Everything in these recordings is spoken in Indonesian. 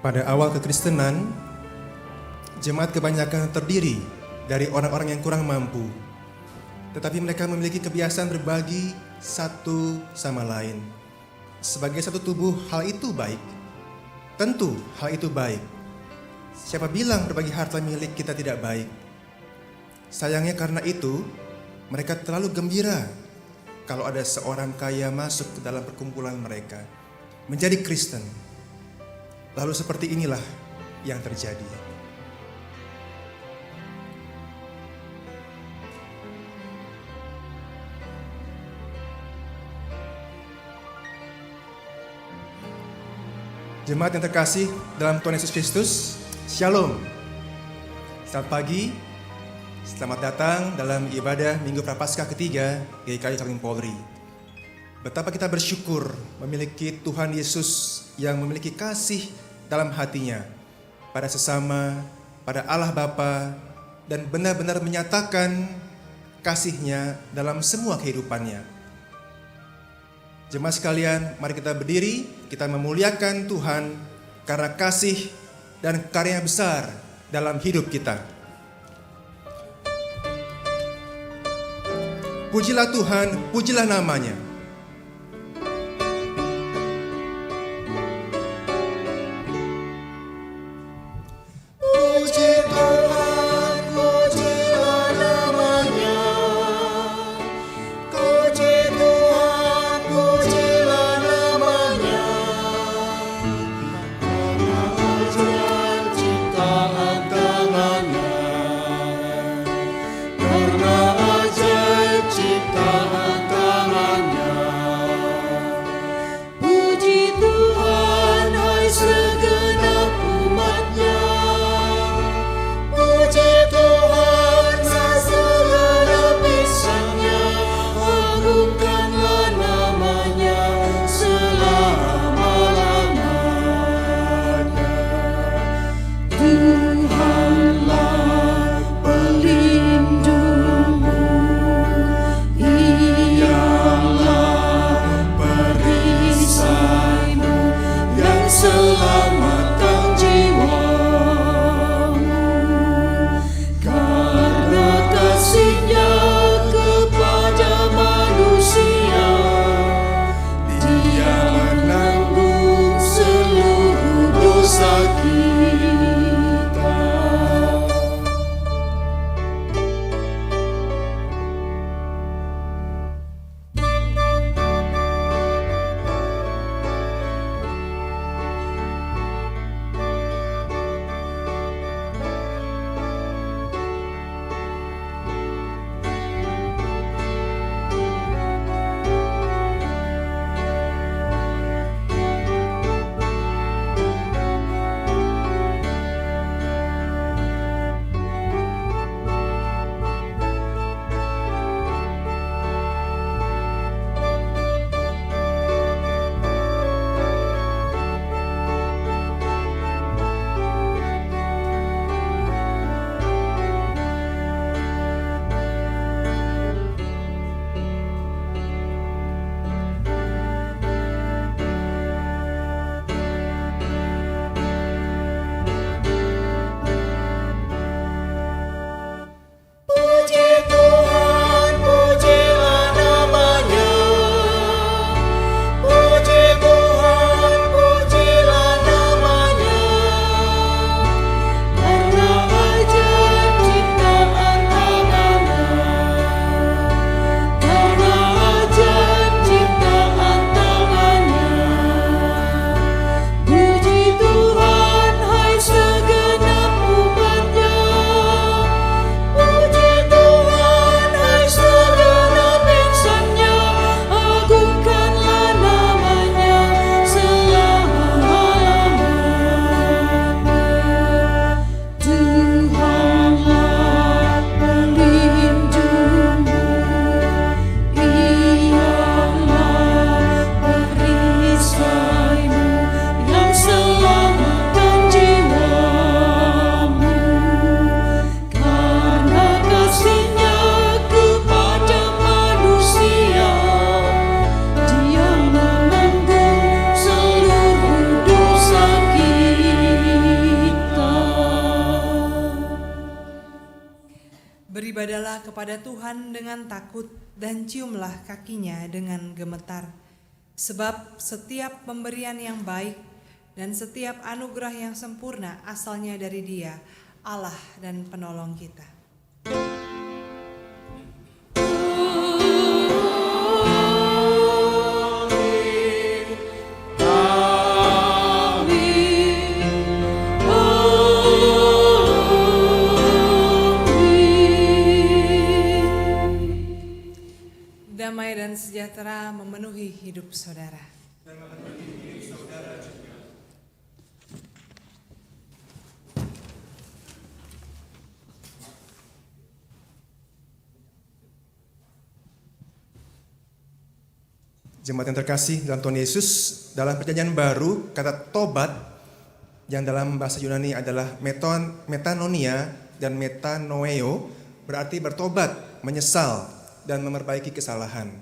Pada awal kekristenan, jemaat kebanyakan terdiri dari orang-orang yang kurang mampu, tetapi mereka memiliki kebiasaan berbagi satu sama lain. Sebagai satu tubuh, hal itu baik. Tentu hal itu baik. Siapa bilang berbagi harta milik kita tidak baik? Sayangnya karena itu, mereka terlalu gembira kalau ada seorang kaya masuk ke dalam perkumpulan mereka, menjadi Kristen. Lalu seperti inilah yang terjadi. Jemaat yang terkasih dalam Tuhan Yesus Kristus, Shalom. Selamat pagi, selamat datang dalam ibadah Minggu Prapaskah ketiga GKI Kaltim Polri. Betapa kita bersyukur memiliki Tuhan Yesus yang memiliki kasih dalam hatinya pada sesama, pada Allah Bapa, dan benar-benar menyatakan kasih-Nya dalam semua kehidupannya. Jemaat sekalian, mari kita berdiri, kita memuliakan Tuhan karena kasih dan karya besar dalam hidup kita. Pujilah Tuhan, pujilah namanya. Ciptaan tangannya. kepada Tuhan dengan takut dan ciumlah kakinya dengan gemetar. Sebab setiap pemberian yang baik dan setiap anugerah yang sempurna asalnya dari Dia, Allah dan penolong kita. Damai dan sejahtera memenuhi hidup saudara. Jemaat yang terkasih dalam Tuhan Yesus, dalam perjanjian baru, kata tobat yang dalam bahasa Yunani adalah metanoia dan metanoeo, berarti bertobat, menyesal, dan memperbaiki kesalahan.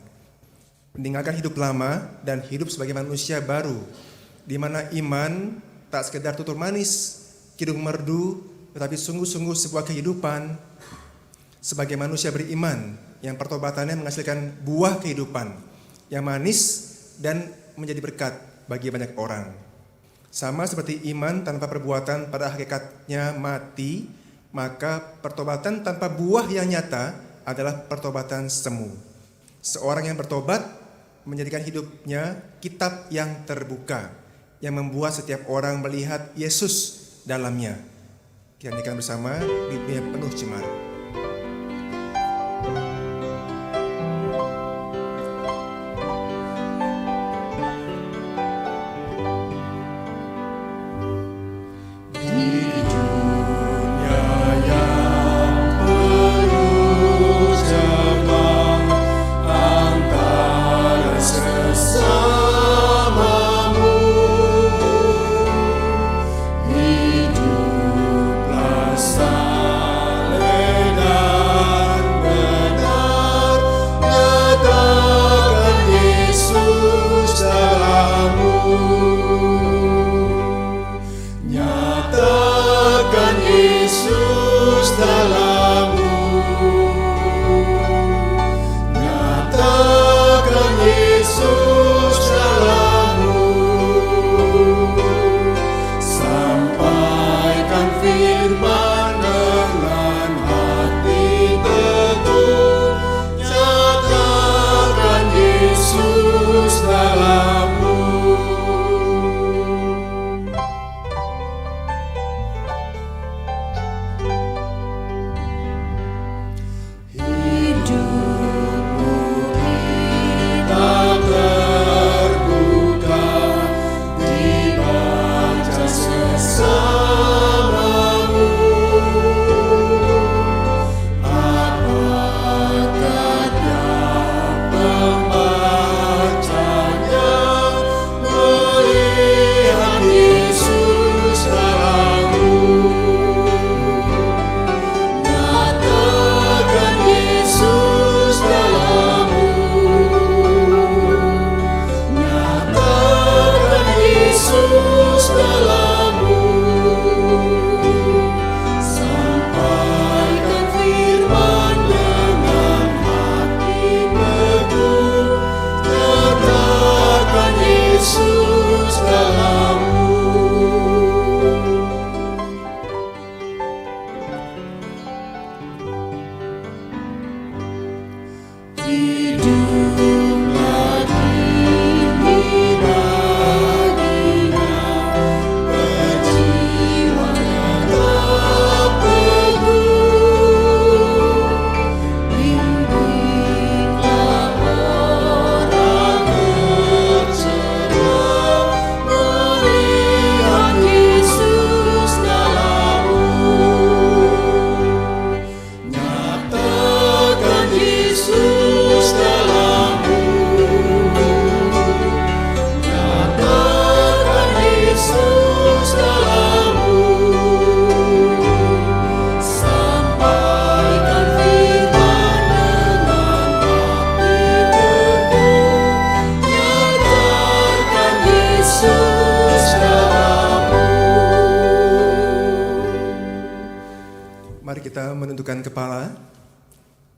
Meninggalkan hidup lama dan hidup sebagai manusia baru, di mana iman tak sekedar tutur manis, kidung merdu, tetapi sungguh-sungguh sebuah kehidupan sebagai manusia beriman yang pertobatannya menghasilkan buah kehidupan yang manis dan menjadi berkat bagi banyak orang. Sama seperti iman tanpa perbuatan pada hakikatnya mati, maka pertobatan tanpa buah yang nyata adalah pertobatan semu. Seorang yang bertobat menjadikan hidupnya kitab yang terbuka, yang membuat setiap orang melihat Yesus dalamnya. Kita nyanyikan bersama Bibir Penuh Cemara.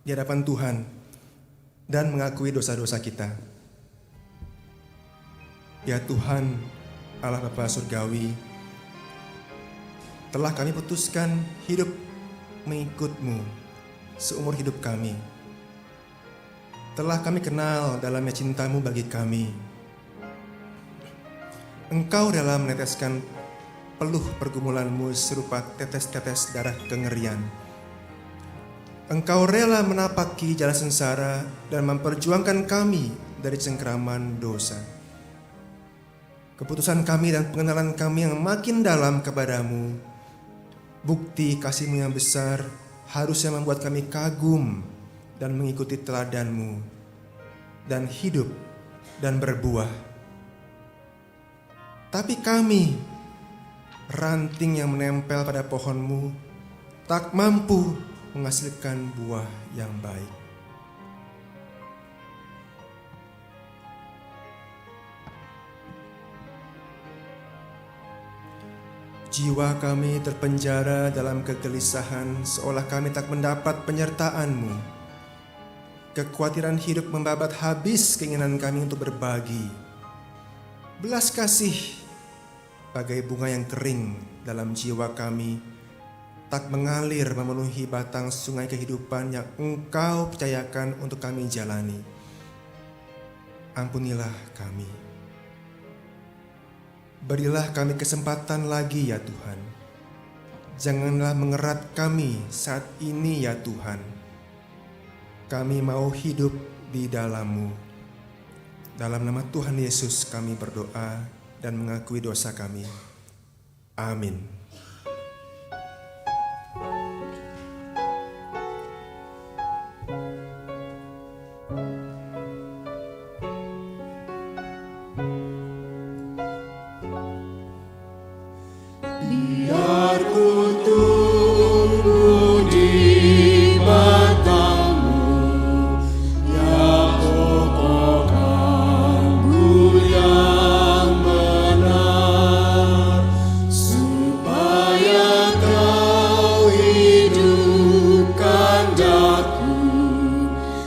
di hadapan Tuhan dan mengakui dosa-dosa kita. Ya Tuhan, Allah Bapa Surgawi, telah kami putuskan hidup mengikut-Mu seumur hidup kami. Telah kami kenal dalamnya cinta-Mu bagi kami. Engkau rela meneteskan peluh pergumulan-Mu serupa tetes-tetes darah kengerian. Engkau rela menapaki jalan sengsara dan memperjuangkan kami dari cengkeraman dosa. Keputusan kami dan pengenalan kami yang makin dalam kepadamu, bukti kasih-Mu yang besar, harusnya membuat kami kagum dan mengikuti teladan-Mu dan hidup dan berbuah. Tapi kami, ranting yang menempel pada pohon-Mu, tak mampu menghasilkan buah yang baik. Jiwa kami terpenjara dalam kegelisahan, seolah kami tak mendapat penyertaan-Mu. Kekhawatiran hidup membabat habis keinginan kami untuk berbagi. Belas kasih bagai bunga yang kering dalam jiwa kami, tak mengalir memenuhi batang sungai kehidupan yang Engkau percayakan untuk kami jalani. Ampunilah kami. Berilah kami kesempatan lagi ya Tuhan. Janganlah mengerat kami saat ini ya Tuhan. Kami mau hidup di dalam-Mu. Dalam nama Tuhan Yesus kami berdoa dan mengakui dosa kami. Amin. Biar ku tumbuh di batang-Mu, ya pokok anggur yang benar, supaya Kau hidupkan daku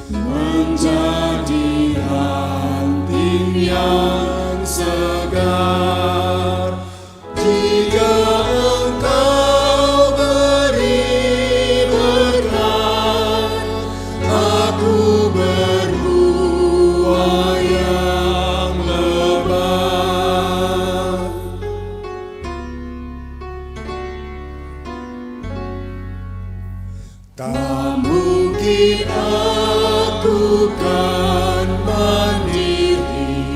menjadi ranting yang segar. Jika Engkau beri berkat, aku berbuah yang lebat. Tak mungkin aku kan mandiri,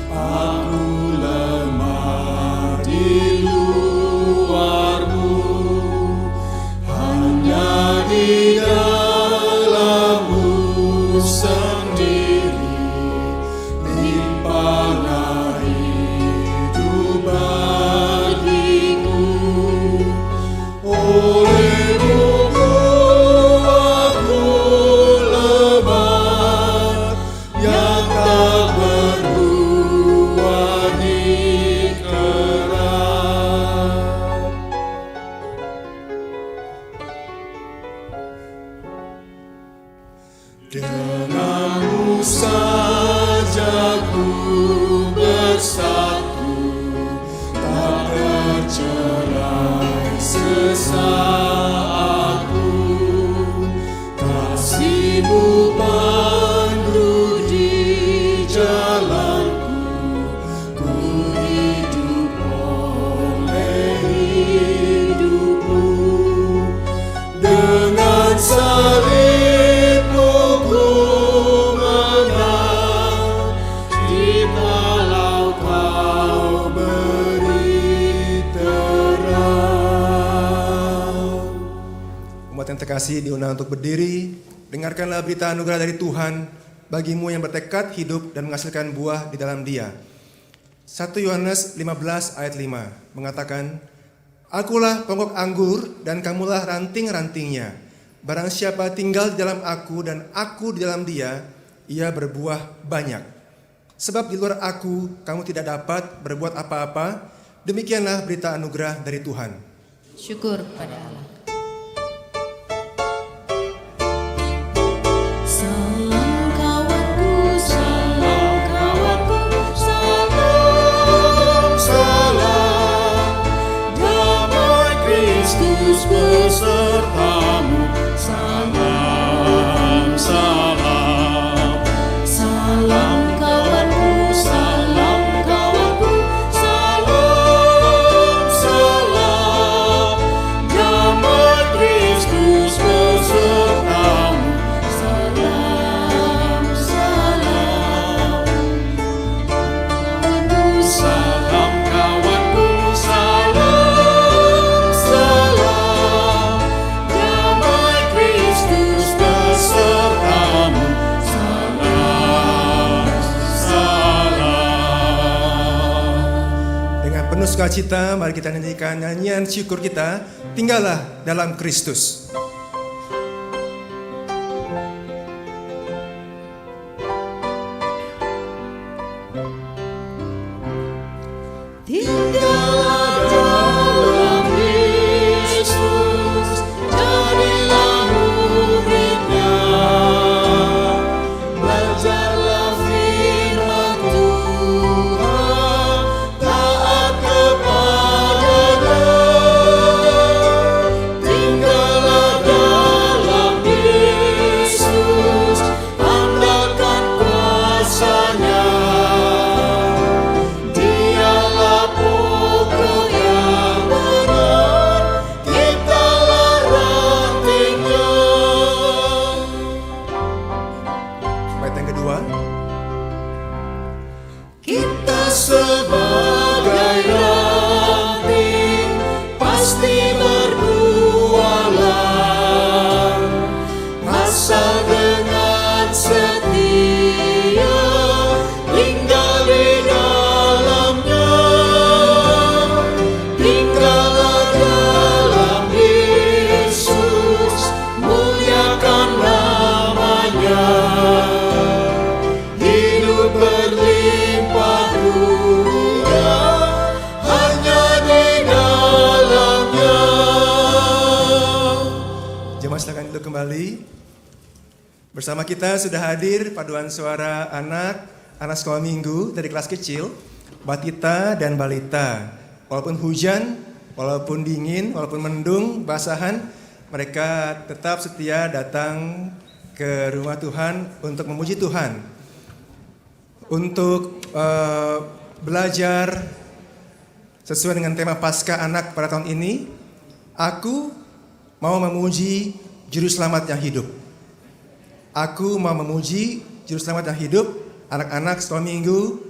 aku lemah di luar-Mu, hanya di dalam-Mu sendiri limpahlah hidup bagiku. Oleh-Mu aku lebat, yang tak berbuah dikerat. Dengan-Mu saja ku bersatu, tak tercerai sesaatku. Kasih-Mu pandu di jalanku, ku hidup oleh hidup-Mu. Dengan salib-Mu ku menang, jikalau Kau beri terang. Umat yang terkasih diundang untuk berdiri. Dengarkanlah berita anugerah dari Tuhan bagimu yang bertekad hidup dan menghasilkan buah di dalam Dia. 1 Yohanes 15 ayat 5 mengatakan, Akulah pokok anggur dan kamulah ranting-rantingnya. Barang siapa tinggal di dalam aku dan aku di dalam dia, ia berbuah banyak. Sebab di luar aku kamu tidak dapat berbuat apa-apa. Demikianlah berita anugerah dari Tuhan. Syukur pada Allah. penuh sukacita, mari kita nyanyikan nyanyian syukur kita, Tinggallah dalam Kristus. Tinggallah dalam Yesus, jadilah muridnya, belajarlah firman Tuhan, taat kepadanya. Tinggallah dalam Yesus, andalkan kuasa-Nya. Dialah pokok yang benar, kitalah rantingnya. Bait yang kedua. Kita sebagai ranting pasti berbualah, asal dengan setia tinggal di dalamnya. Tinggallah dalam Yesus, muliakan namanya. Hidup berlimpah dunia hanya di dalamnya. Jemaat silakan duduk kembali. Bersama kita sudah hadir paduan suara anak sekolah minggu dari kelas kecil, batita dan balita. Walaupun hujan, walaupun dingin, walaupun mendung, basahan, mereka tetap setia datang ke rumah Tuhan untuk memuji Tuhan, untuk belajar sesuai dengan tema Paskah Anak pada tahun ini. Aku mau memuji Juru Selamat yang hidup. Aku mau memuji Juru Selamat yang hidup. Anak-anak sekolah minggu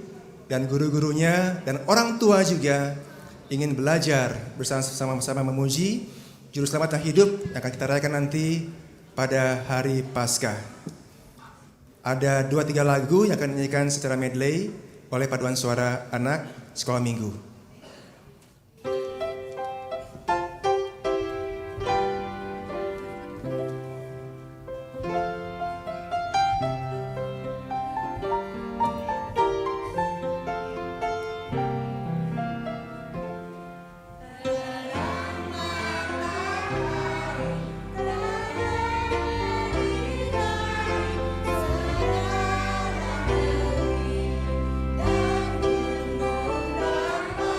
dan guru-gurunya dan orang tua juga ingin belajar bersama-sama memuji Juru Selamat yang hidup yang akan kita rayakan nanti pada hari Paskah. Ada 2-3 lagu yang akan dinyanyikan secara medley oleh paduan suara anak sekolah minggu. Dan gunung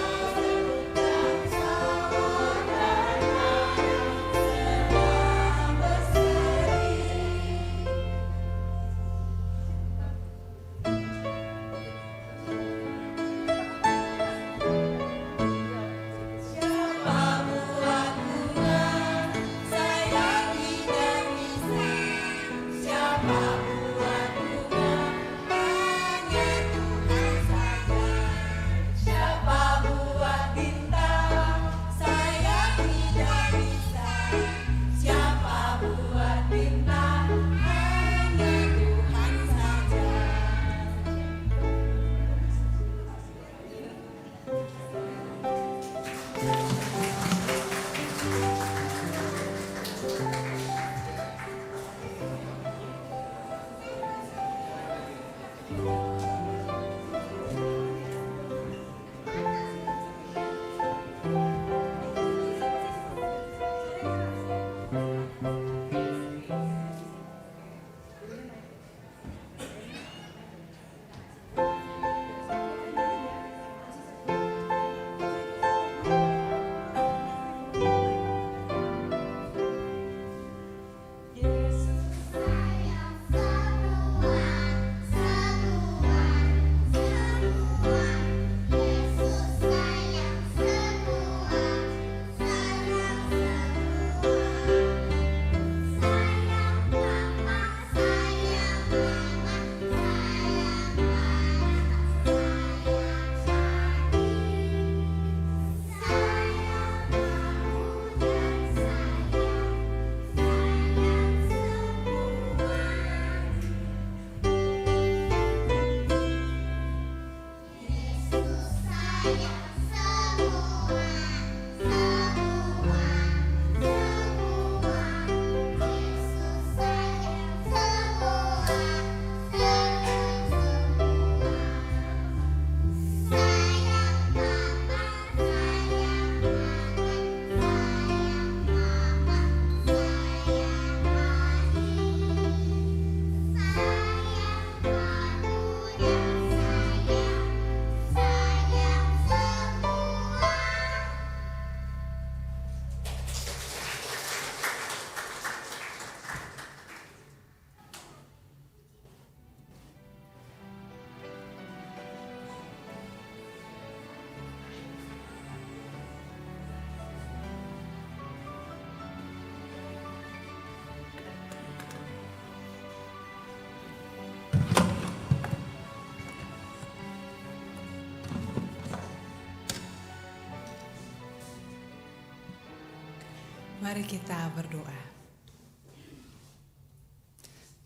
Mari kita berdoa.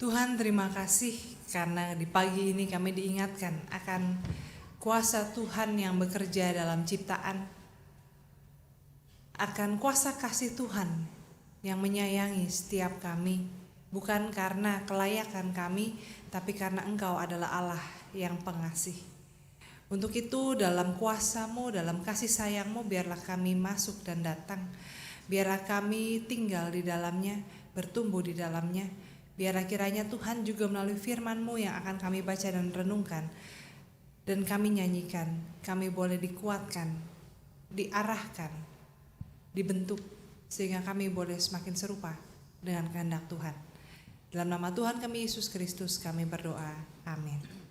Tuhan, terima kasih karena di pagi ini kami diingatkan akan kuasa Tuhan yang bekerja dalam ciptaan, akan kuasa kasih Tuhan yang menyayangi setiap kami, bukan karena kelayakan kami, tapi karena Engkau adalah Allah yang pengasih. Untuk itu dalam kuasa-Mu, dalam kasih sayang-Mu, biarlah kami masuk dan datang. Biarlah kami tinggal di dalamnya, bertumbuh di dalamnya. Biarlah kiranya Tuhan juga melalui firman-Mu yang akan kami baca dan renungkan, dan kami nyanyikan, kami boleh dikuatkan, diarahkan, dibentuk, sehingga kami boleh semakin serupa dengan kehendak Tuhan. Dalam nama Tuhan kami Yesus Kristus kami berdoa. Amin.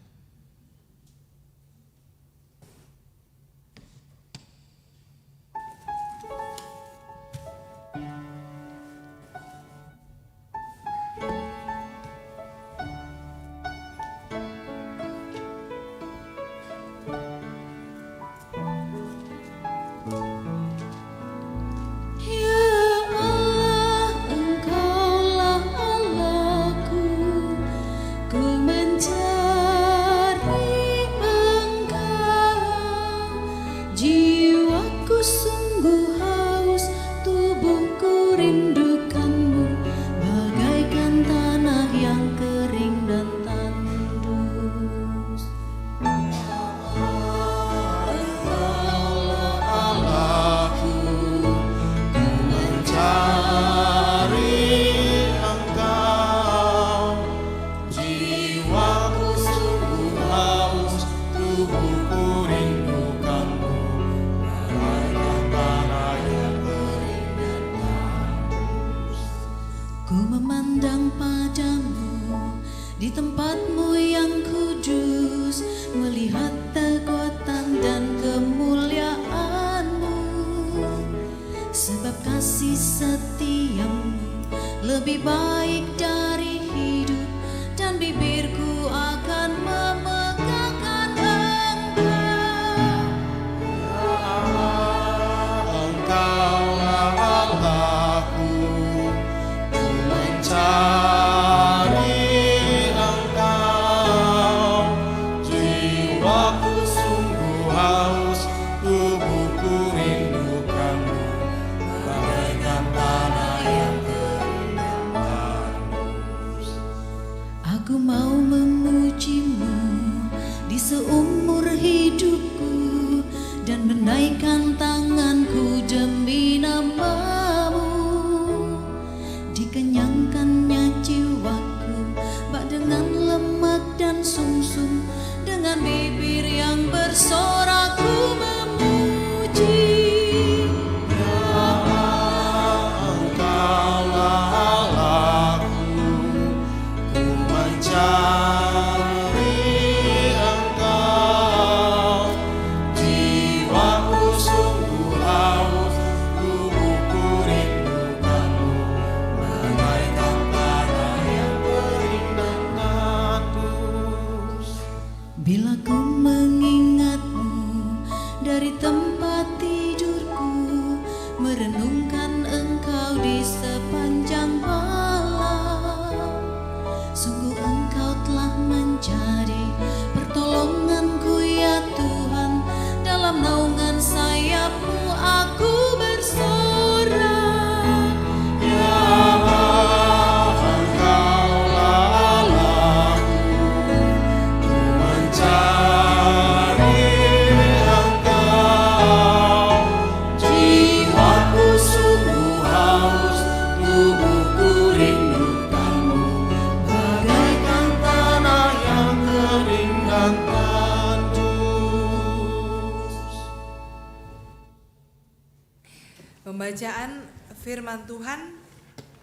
Pembacaan firman Tuhan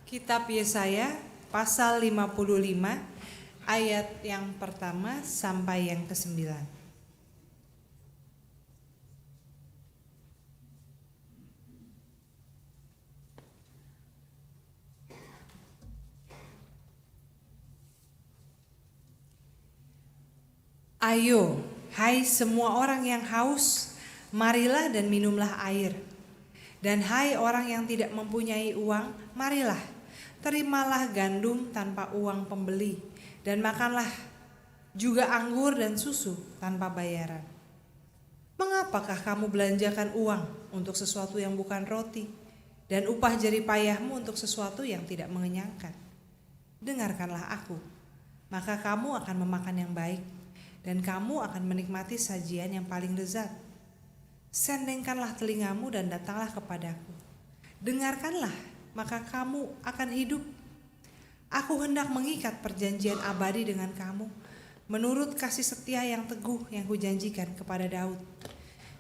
Kitab Yesaya pasal 55 ayat yang pertama sampai yang ke-9. Ayo, hai semua orang yang haus, marilah dan minumlah air. Dan hai orang yang tidak mempunyai uang, marilah, terimalah gandum tanpa uang pembeli, dan makanlah juga anggur dan susu tanpa bayaran. Mengapakah kamu belanjakan uang untuk sesuatu yang bukan roti, dan upah jerih payahmu untuk sesuatu yang tidak mengenyangkan? Dengarkanlah aku, maka kamu akan memakan yang baik, dan kamu akan menikmati sajian yang paling lezat. Sendengkanlah telingamu dan datanglah kepadaku. Dengarkanlah, maka kamu akan hidup. Aku hendak mengikat perjanjian abadi dengan kamu, menurut kasih setia yang teguh yang kujanjikan kepada Daud.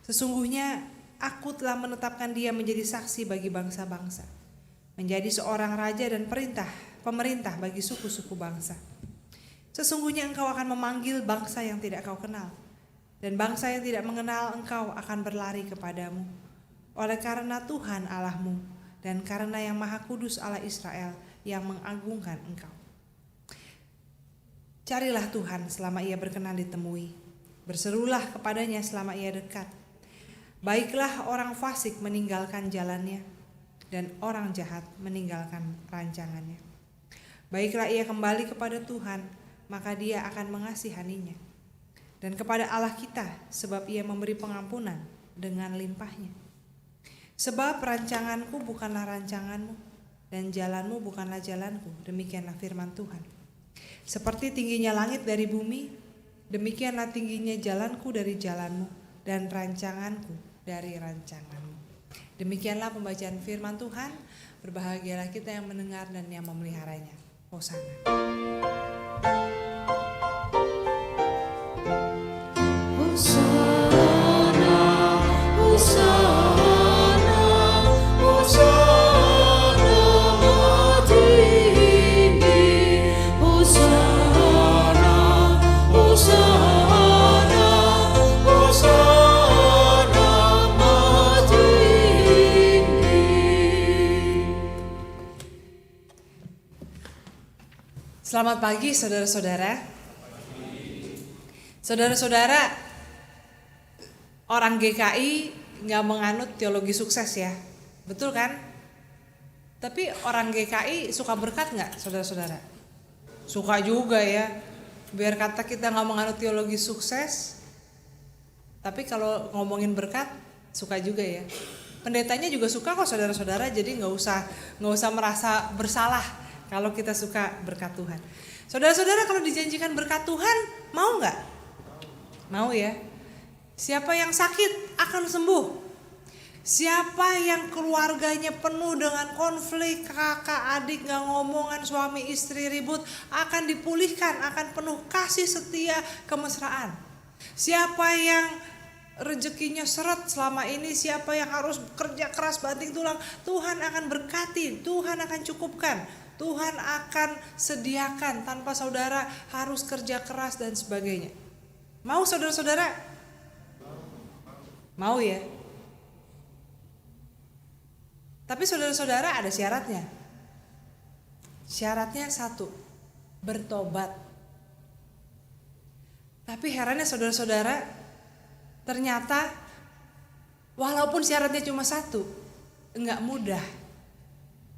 Sesungguhnya aku telah menetapkan dia menjadi saksi bagi bangsa-bangsa, menjadi seorang raja dan pemerintah bagi suku-suku bangsa. Sesungguhnya engkau akan memanggil bangsa yang tidak kau kenal, dan bangsa yang tidak mengenal engkau akan berlari kepadamu. Oleh karena Tuhan Allahmu dan karena yang Maha Kudus Allah Israel yang mengagungkan engkau. Carilah Tuhan selama ia berkenan ditemui, berserulah kepadanya selama ia dekat. Baiklah orang fasik meninggalkan jalannya, dan orang jahat meninggalkan rancangannya. Baiklah ia kembali kepada Tuhan, maka dia akan mengasihaninya. Dan kepada Allah kita, sebab ia memberi pengampunan dengan limpahnya. Sebab rancanganku bukanlah rancanganmu, dan jalanmu bukanlah jalanku, demikianlah firman Tuhan. Seperti tingginya langit dari bumi, demikianlah tingginya jalanku dari jalanmu, dan rancanganku dari rancanganmu. Demikianlah pembacaan firman Tuhan. Berbahagialah kita yang mendengar dan yang memeliharanya. Hosana. Hosana, Hosana, Hosana matinggi, Hosana, Hosana, Hosana matinggi. Selamat pagi saudara-saudara. Saudara-saudara, orang GKI nggak menganut teologi sukses ya, betul kan? Tapi orang GKI suka berkat nggak, saudara-saudara? Suka juga ya. Biar kata kita nggak menganut teologi sukses, tapi kalau ngomongin berkat suka juga ya. Pendetanya juga suka kok saudara-saudara, jadi nggak usah merasa bersalah kalau kita suka berkat Tuhan. Saudara-saudara, kalau dijanjikan berkat Tuhan, mau nggak? Mau ya. Siapa yang sakit akan sembuh. Siapa yang keluarganya penuh dengan konflik, kakak adik gak ngomongan, suami istri ribut, akan dipulihkan, akan penuh kasih setia kemesraan. Siapa yang rezekinya seret selama ini, siapa yang harus kerja keras banting tulang, Tuhan akan berkati, Tuhan akan cukupkan, Tuhan akan sediakan tanpa saudara harus kerja keras dan sebagainya. Mau saudara-saudara? Mau ya? Tapi saudara-saudara ada syaratnya. Syaratnya satu, bertobat. Tapi herannya saudara-saudara, ternyata walaupun syaratnya cuma satu, enggak mudah.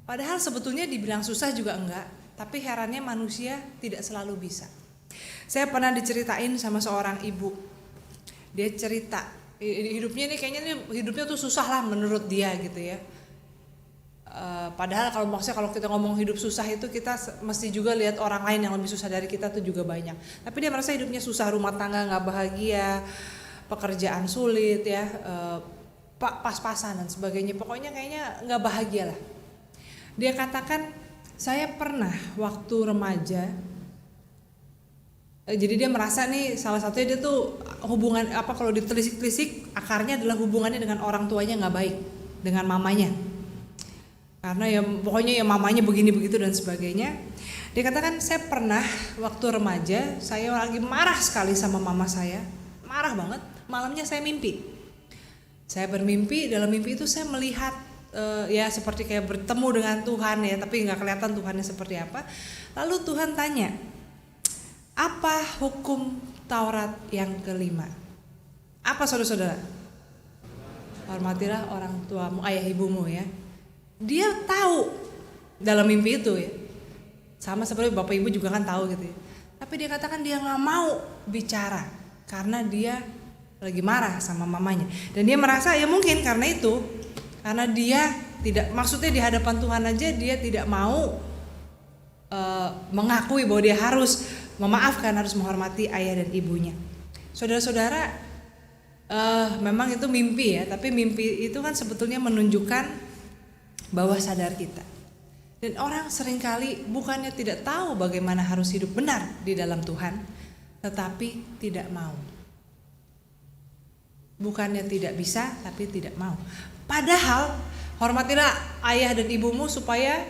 Padahal sebetulnya dibilang susah juga enggak, tapi herannya manusia tidak selalu bisa. Saya pernah diceritain sama seorang ibu. Dia cerita, hidupnya hidupnya tuh susah lah menurut dia gitu ya. Padahal kalau kita ngomong hidup susah itu kita mesti juga lihat orang lain yang lebih susah dari kita tuh juga banyak. Tapi dia merasa hidupnya susah, rumah tangga nggak bahagia, pekerjaan sulit ya, pas-pasan dan sebagainya. Pokoknya kayaknya nggak bahagia lah. Dia katakan, saya pernah waktu remaja. Jadi dia merasa nih salah satunya dia tuh hubungan kalau ditelisik-telisik akarnya adalah hubungannya dengan orang tuanya nggak baik, dengan mamanya. Karena ya pokoknya ya mamanya begini begitu dan sebagainya. Dia katakan, saya pernah waktu remaja saya lagi marah sekali sama mama saya, marah banget. Malamnya saya mimpi. Saya bermimpi, dalam mimpi itu saya melihat ya seperti kayak bertemu dengan Tuhan ya, tapi nggak kelihatan Tuhannya seperti apa. Lalu Tuhan tanya, apa hukum Taurat yang kelima? Apa saudara-saudara? hormatilah orang tuamu, ayah ibumu ya. Dia tahu dalam mimpi itu ya. Sama seperti bapak ibu juga kan tahu gitu ya. Tapi dia katakan dia nggak mau bicara karena dia lagi marah sama mamanya. Dan dia merasa ya mungkin karena itu, karena dia tidak, maksudnya di hadapan Tuhan aja dia tidak mau mengakui bahwa dia harus memaafkan, harus menghormati ayah dan ibunya. Saudara-saudara, memang itu mimpi ya, tapi mimpi itu kan sebetulnya menunjukkan bawah sadar kita. Dan orang seringkali bukannya tidak tahu bagaimana harus hidup benar di dalam Tuhan, tetapi tidak mau. Bukannya tidak bisa, tapi tidak mau. Padahal hormatilah ayah dan ibumu supaya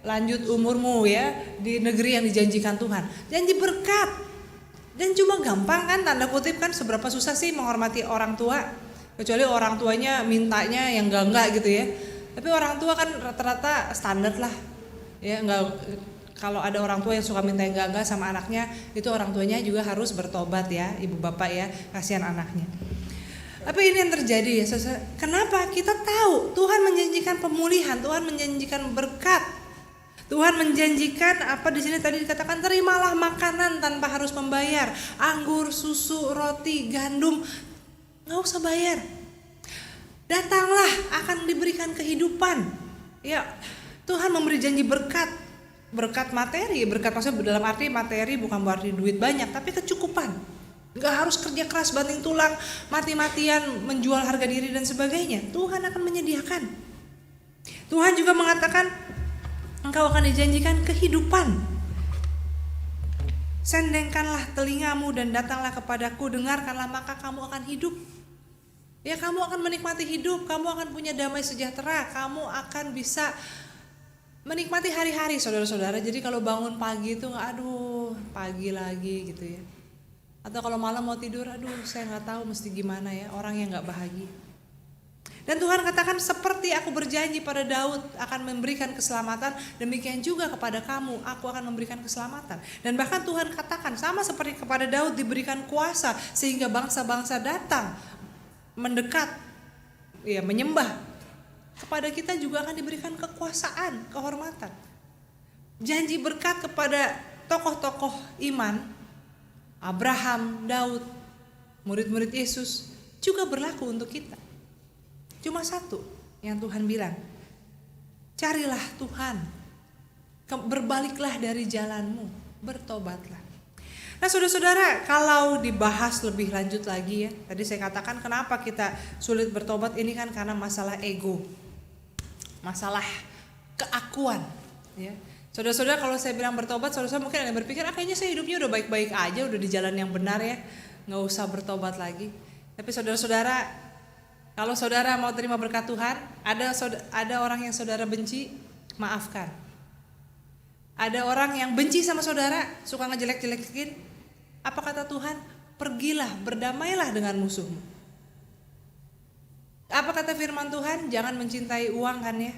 lanjut umurmu ya di negeri yang dijanjikan Tuhan. Janji berkat. Dan cuma gampang kan, tanda kutip kan, seberapa susah sih menghormati orang tua. Kecuali orang tuanya mintanya yang enggak gitu ya. Tapi orang tua kan rata-rata standar lah. Ya enggak, kalau ada orang tua yang suka minta yang enggak sama anaknya, itu orang tuanya juga harus bertobat ya, ibu bapak ya, kasihan anaknya. Tapi ini yang terjadi ya, kenapa? Kita tahu Tuhan menjanjikan pemulihan, Tuhan menjanjikan berkat, Tuhan menjanjikan apa di sini tadi dikatakan, terimalah makanan tanpa harus membayar, anggur, susu, roti, gandum, nggak usah bayar. Datanglah akan diberikan kehidupan. Ya, Tuhan memberi janji berkat, berkat materi, berkat maksudnya dalam arti materi bukan berarti duit banyak, tapi kecukupan. Gak harus kerja keras banting tulang, mati-matian menjual harga diri dan sebagainya. Tuhan akan menyediakan. Tuhan juga mengatakan engkau akan dijanjikan kehidupan. Sendengkanlah telingamu dan datanglah kepadaku, dengarkanlah maka kamu akan hidup. Ya, kamu akan menikmati hidup, kamu akan punya damai sejahtera, kamu akan bisa menikmati hari-hari saudara-saudara. Jadi kalau bangun pagi itu aduh pagi lagi gitu ya. Atau kalau malam mau tidur, aduh saya gak tahu mesti gimana ya, orang yang gak bahagia. Dan Tuhan katakan seperti aku berjanji pada Daud akan memberikan keselamatan, demikian juga kepada kamu aku akan memberikan keselamatan. Dan bahkan Tuhan katakan sama seperti kepada Daud diberikan kuasa sehingga bangsa-bangsa datang mendekat, ya menyembah. Kepada kita juga akan diberikan kekuasaan, kehormatan. Janji berkat kepada tokoh-tokoh iman, Abraham, Daud, murid-murid Yesus juga berlaku untuk kita. Cuma satu yang Tuhan bilang, carilah Tuhan, berbaliklah dari jalanmu, bertobatlah. Nah saudara-saudara, kalau dibahas lebih lanjut lagi ya, tadi saya katakan kenapa kita sulit bertobat, ini kan karena masalah ego, masalah keakuan ya. Saudara-saudara, kalau saya bilang bertobat, saudara-saudara mungkin ada yang berpikir, kayaknya saya hidupnya udah baik-baik aja, udah di jalan yang benar ya, gak usah bertobat lagi. Tapi saudara-saudara, kalau saudara mau terima berkat Tuhan, ada orang yang saudara benci, maafkan. Ada orang yang benci sama saudara, suka ngejelek-jelekin, apa kata Tuhan? Pergilah, berdamailah dengan musuhmu. Apa kata firman Tuhan? Jangan mencintai uang kan ya.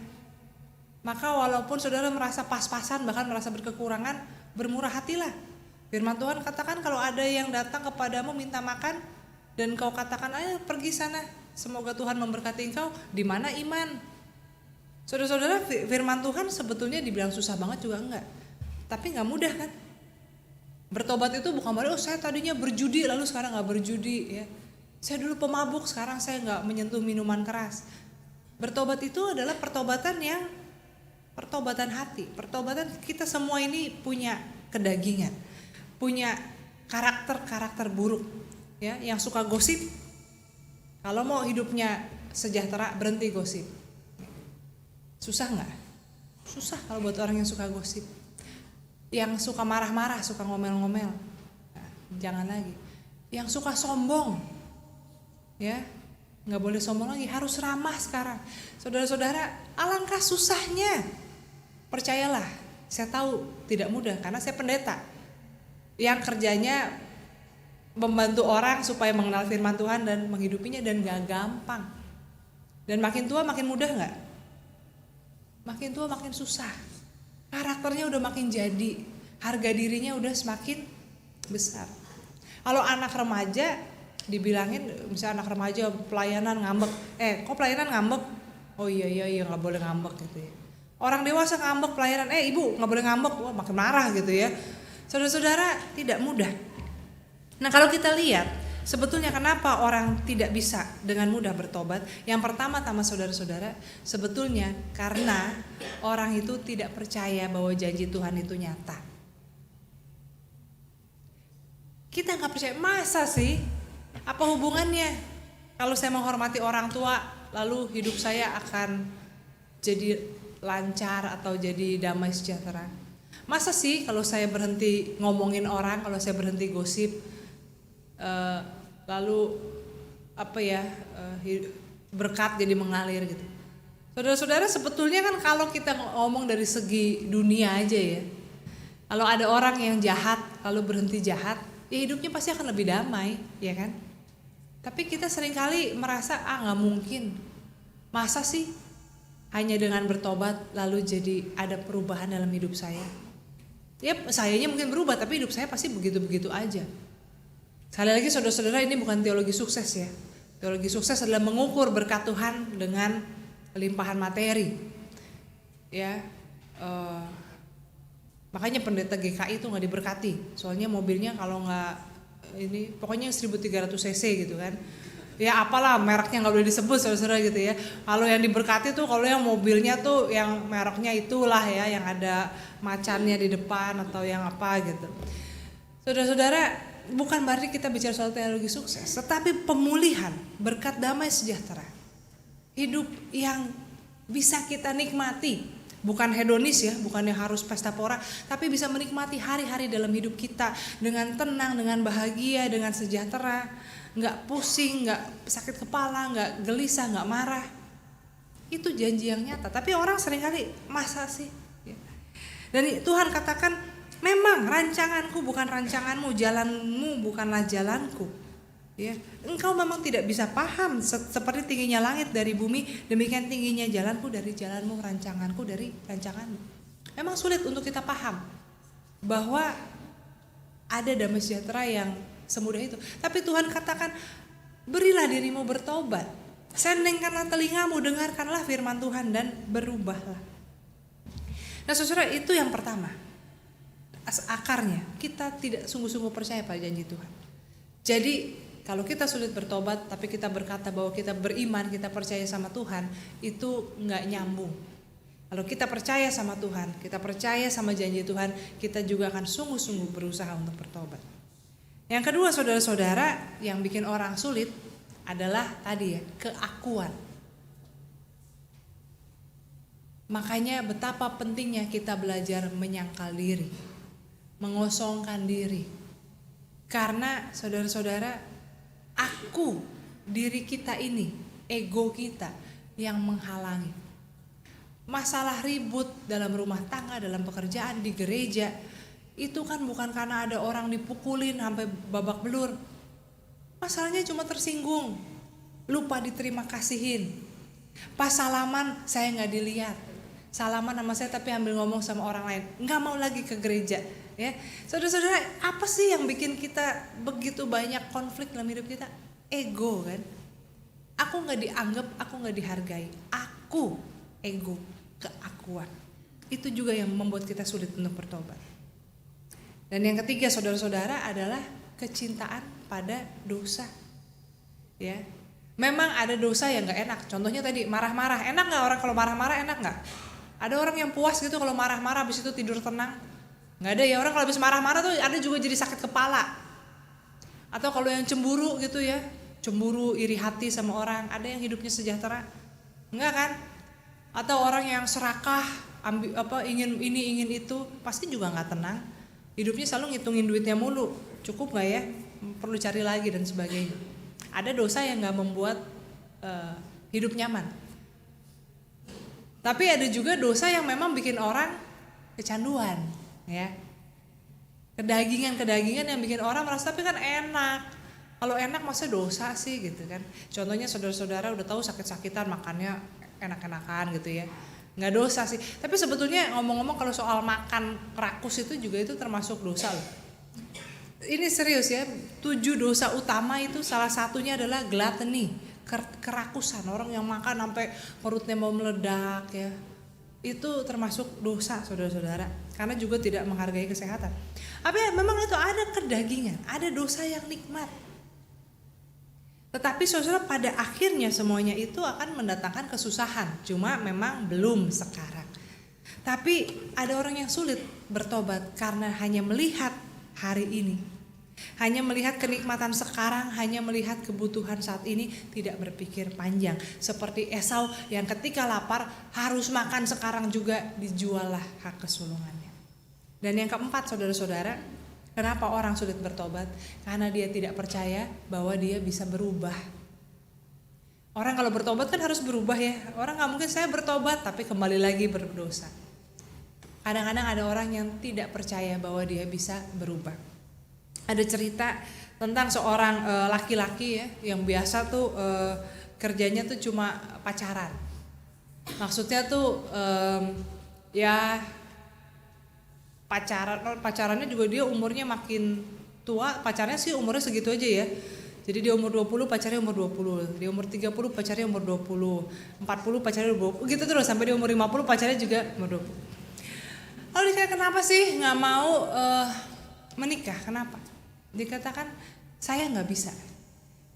Maka walaupun saudara merasa pas-pasan, bahkan merasa berkekurangan, bermurah hatilah. Firman Tuhan katakan kalau ada yang datang kepadamu minta makan dan kau katakan ayo pergi sana, semoga Tuhan memberkati engkau, di mana iman? Saudara-saudara, firman Tuhan sebetulnya dibilang susah banget juga enggak, tapi enggak mudah kan. Bertobat itu bukan berarti saya tadinya berjudi lalu sekarang enggak berjudi ya. Saya dulu pemabuk, sekarang saya enggak menyentuh minuman keras. Bertobat itu adalah pertobatan hati. Pertobatan kita semua ini punya kedagingan, punya karakter buruk ya, yang suka gosip. Kalau mau hidupnya sejahtera, berhenti gosip. Susah nggak? Susah kalau buat orang yang suka gosip, yang suka marah-marah, suka ngomel-ngomel. Nah, jangan lagi. Yang suka sombong, ya nggak boleh sombong lagi, harus ramah sekarang. Saudara-saudara, alangkah susahnya. Percayalah, saya tahu tidak mudah karena saya pendeta yang kerjanya membantu orang supaya mengenal firman Tuhan dan menghidupinya, dan gak gampang. Dan makin tua makin mudah gak? Makin tua makin susah. Karakternya udah makin jadi, harga dirinya udah semakin besar. Kalau anak remaja dibilangin misalnya anak remaja pelayanan ngambek, kok pelayanan ngambek? Oh iya nggak boleh ngambek gitu ya. Orang dewasa ngambek pelayanan, ibu nggak boleh ngambek, wah makin marah gitu ya. Saudara-saudara, tidak mudah. Nah kalau kita lihat sebetulnya kenapa orang tidak bisa dengan mudah bertobat? Yang pertama-tama saudara-saudara, sebetulnya karena orang itu tidak percaya bahwa janji Tuhan itu nyata. Kita nggak percaya, masa sih? Apa hubungannya? Kalau saya menghormati orang tua, lalu hidup saya akan jadi lancar atau jadi damai sejahtera. Masa sih kalau saya berhenti ngomongin orang, kalau saya berhenti gosip, lalu berkat jadi mengalir gitu. Saudara-saudara, sebetulnya kan kalau kita ngomong dari segi dunia aja ya, kalau ada orang yang jahat lalu berhenti jahat, ya hidupnya pasti akan lebih damai, ya kan? Tapi kita seringkali merasa nggak mungkin. Masa sih hanya dengan bertobat lalu jadi ada perubahan dalam hidup saya? Ya sayanya mungkin berubah, tapi hidup saya pasti begitu-begitu aja. Sekali lagi saudara-saudara, ini bukan teologi sukses ya. Teologi sukses adalah mengukur berkat Tuhan dengan limpahan materi. Ya, makanya pendeta GKI itu nggak diberkati. Soalnya mobilnya kalau nggak ini, pokoknya 1300 cc gitu kan. Ya apalah mereknya nggak boleh disebut saudara-saudara gitu ya. Kalau yang diberkati tuh kalau yang mobilnya tuh yang mereknya itulah ya, yang ada macannya di depan atau yang apa gitu. Saudara-saudara, bukan berarti kita bicara soal teologi sukses, tetapi pemulihan, berkat damai sejahtera, hidup yang bisa kita nikmati, bukan hedonis ya, bukan yang harus pesta pora, tapi bisa menikmati hari-hari dalam hidup kita dengan tenang, dengan bahagia, dengan sejahtera, nggak pusing, nggak sakit kepala, nggak gelisah, nggak marah. Itu janji yang nyata. Tapi orang seringkali masa sih? Dan Tuhan katakan, memang rancanganku bukan rancanganmu, jalanmu bukanlah jalanku. Ya, engkau memang tidak bisa paham seperti tingginya langit dari bumi, demikian tingginya jalanku dari jalanmu, rancanganku dari rancanganmu. Memang sulit untuk kita paham bahwa ada damai sejahtera yang semudah itu. Tapi Tuhan katakan, berilah dirimu bertobat, sendengkanlah telingamu, dengarkanlah firman Tuhan dan berubahlah. Nah saudara, itu yang pertama. Akarnya kita tidak sungguh-sungguh percaya pada janji Tuhan. Jadi kalau kita sulit bertobat tapi kita berkata bahwa kita beriman, kita percaya sama Tuhan, itu nggak nyambung. Kalau kita percaya sama Tuhan, kita percaya sama janji Tuhan, kita juga akan sungguh-sungguh berusaha untuk bertobat. Yang kedua saudara-saudara, yang bikin orang sulit adalah tadi ya, keakuan. Makanya betapa pentingnya kita belajar menyangkal diri, mengosongkan diri. Karena saudara-saudara, diri kita ini, ego kita yang menghalangi. Masalah ribut dalam rumah tangga, dalam pekerjaan, di gereja, itu kan bukan karena ada orang dipukulin sampai babak belur. Masalahnya cuma tersinggung, lupa diterima kasihin. Pas salaman saya nggak dilihat, salaman sama saya tapi ambil ngomong sama orang lain, nggak mau lagi ke gereja. Ya, saudara-saudara, apa sih yang bikin kita begitu banyak konflik dalam hidup kita? Ego kan? Aku nggak dianggap, aku nggak dihargai. Ego, keakuan. Itu juga yang membuat kita sulit untuk bertobat. Dan yang ketiga saudara-saudara adalah kecintaan pada dosa. Ya, memang ada dosa yang nggak enak. Contohnya tadi marah-marah. Enak nggak orang kalau marah-marah? Enak nggak? Ada orang yang puas gitu kalau marah-marah, habis itu tidur tenang? Nggak ada ya. Orang kalau habis marah-marah tuh ada juga jadi sakit kepala. Atau kalau yang cemburu gitu ya, cemburu, iri hati sama orang, ada yang hidupnya sejahtera? Enggak kan? Atau orang yang serakah, ingin ini ingin itu, pasti juga nggak tenang. Hidupnya selalu ngitungin duitnya mulu, cukup nggak ya? Perlu cari lagi dan sebagainya. Ada dosa yang nggak membuat hidup nyaman. Tapi ada juga dosa yang memang bikin orang kecanduan. Ya, kedagingan yang bikin orang merasa tapi kan enak. Kalau enak masa dosa sih gitu kan. Contohnya saudara-saudara udah tahu sakit-sakitan makannya enak-enakan gitu ya, nggak dosa sih. Tapi sebetulnya ngomong-ngomong kalau soal makan rakus itu juga itu termasuk dosa loh. Ini serius ya, 7 dosa utama itu salah satunya adalah gluttony, kerakusan. Orang yang makan sampai perutnya mau meledak ya. Itu termasuk dosa, saudara-saudara, karena juga tidak menghargai kesehatan. Tapi memang itu ada kedagingan, ada dosa yang nikmat. Tetapi saudara, pada akhirnya semuanya itu akan mendatangkan kesusahan. Cuma memang belum sekarang. Tapi ada orang yang sulit bertobat karena hanya melihat hari ini, hanya melihat kenikmatan sekarang, hanya melihat kebutuhan saat ini, tidak berpikir panjang. Seperti Esau yang ketika lapar harus makan sekarang juga, dijuallah hak kesulungannya. Dan yang keempat, saudara-saudara, kenapa orang sulit bertobat? Karena dia tidak percaya bahwa dia bisa berubah. Orang kalau bertobat kan harus berubah ya. Orang gak mungkin saya bertobat tapi kembali lagi berdosa. Kadang-kadang ada orang yang tidak percaya bahwa dia bisa berubah. Ada cerita tentang seorang laki-laki ya, yang biasa tuh kerjanya tuh cuma pacaran. Maksudnya tuh ya pacarannya juga dia umurnya makin tua, pacarnya sih umurnya segitu aja ya. Jadi dia umur 20 pacarnya umur 20, dia umur 30 pacarnya umur 20, 40 pacarnya 20, gitu terus sampai dia umur 50 pacarnya juga umur 20. Lalu dia kenapa sih nggak mau menikah? Kenapa? Dikatakan saya nggak bisa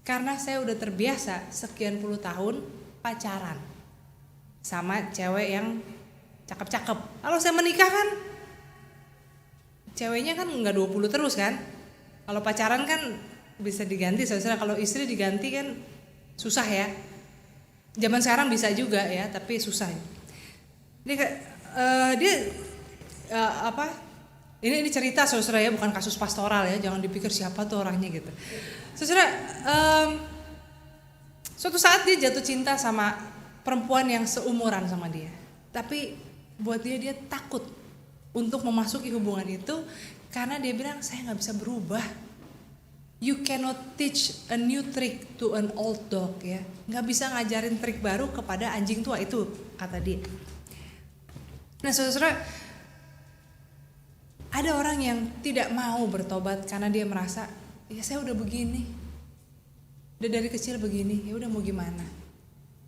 karena saya udah terbiasa sekian puluh tahun pacaran sama cewek yang cakep-cakep. Kalau saya menikah kan ceweknya kan nggak 20 terus kan. Kalau pacaran kan bisa diganti, saudara. Kalau istri diganti kan susah ya. Zaman sekarang bisa juga ya, tapi susah. Ini cerita saudara ya, bukan kasus pastoral ya, jangan dipikir siapa tuh orangnya gitu. Saudara, suatu saat dia jatuh cinta sama perempuan yang seumuran sama dia, tapi buat dia takut untuk memasuki hubungan itu karena dia bilang saya nggak bisa berubah. You cannot teach a new trick to an old dog ya, nggak bisa ngajarin trik baru kepada anjing tua, itu kata dia. Nah saudara, ada orang yang tidak mau bertobat karena dia merasa, ya saya udah begini, udah dari kecil begini, ya udah mau gimana?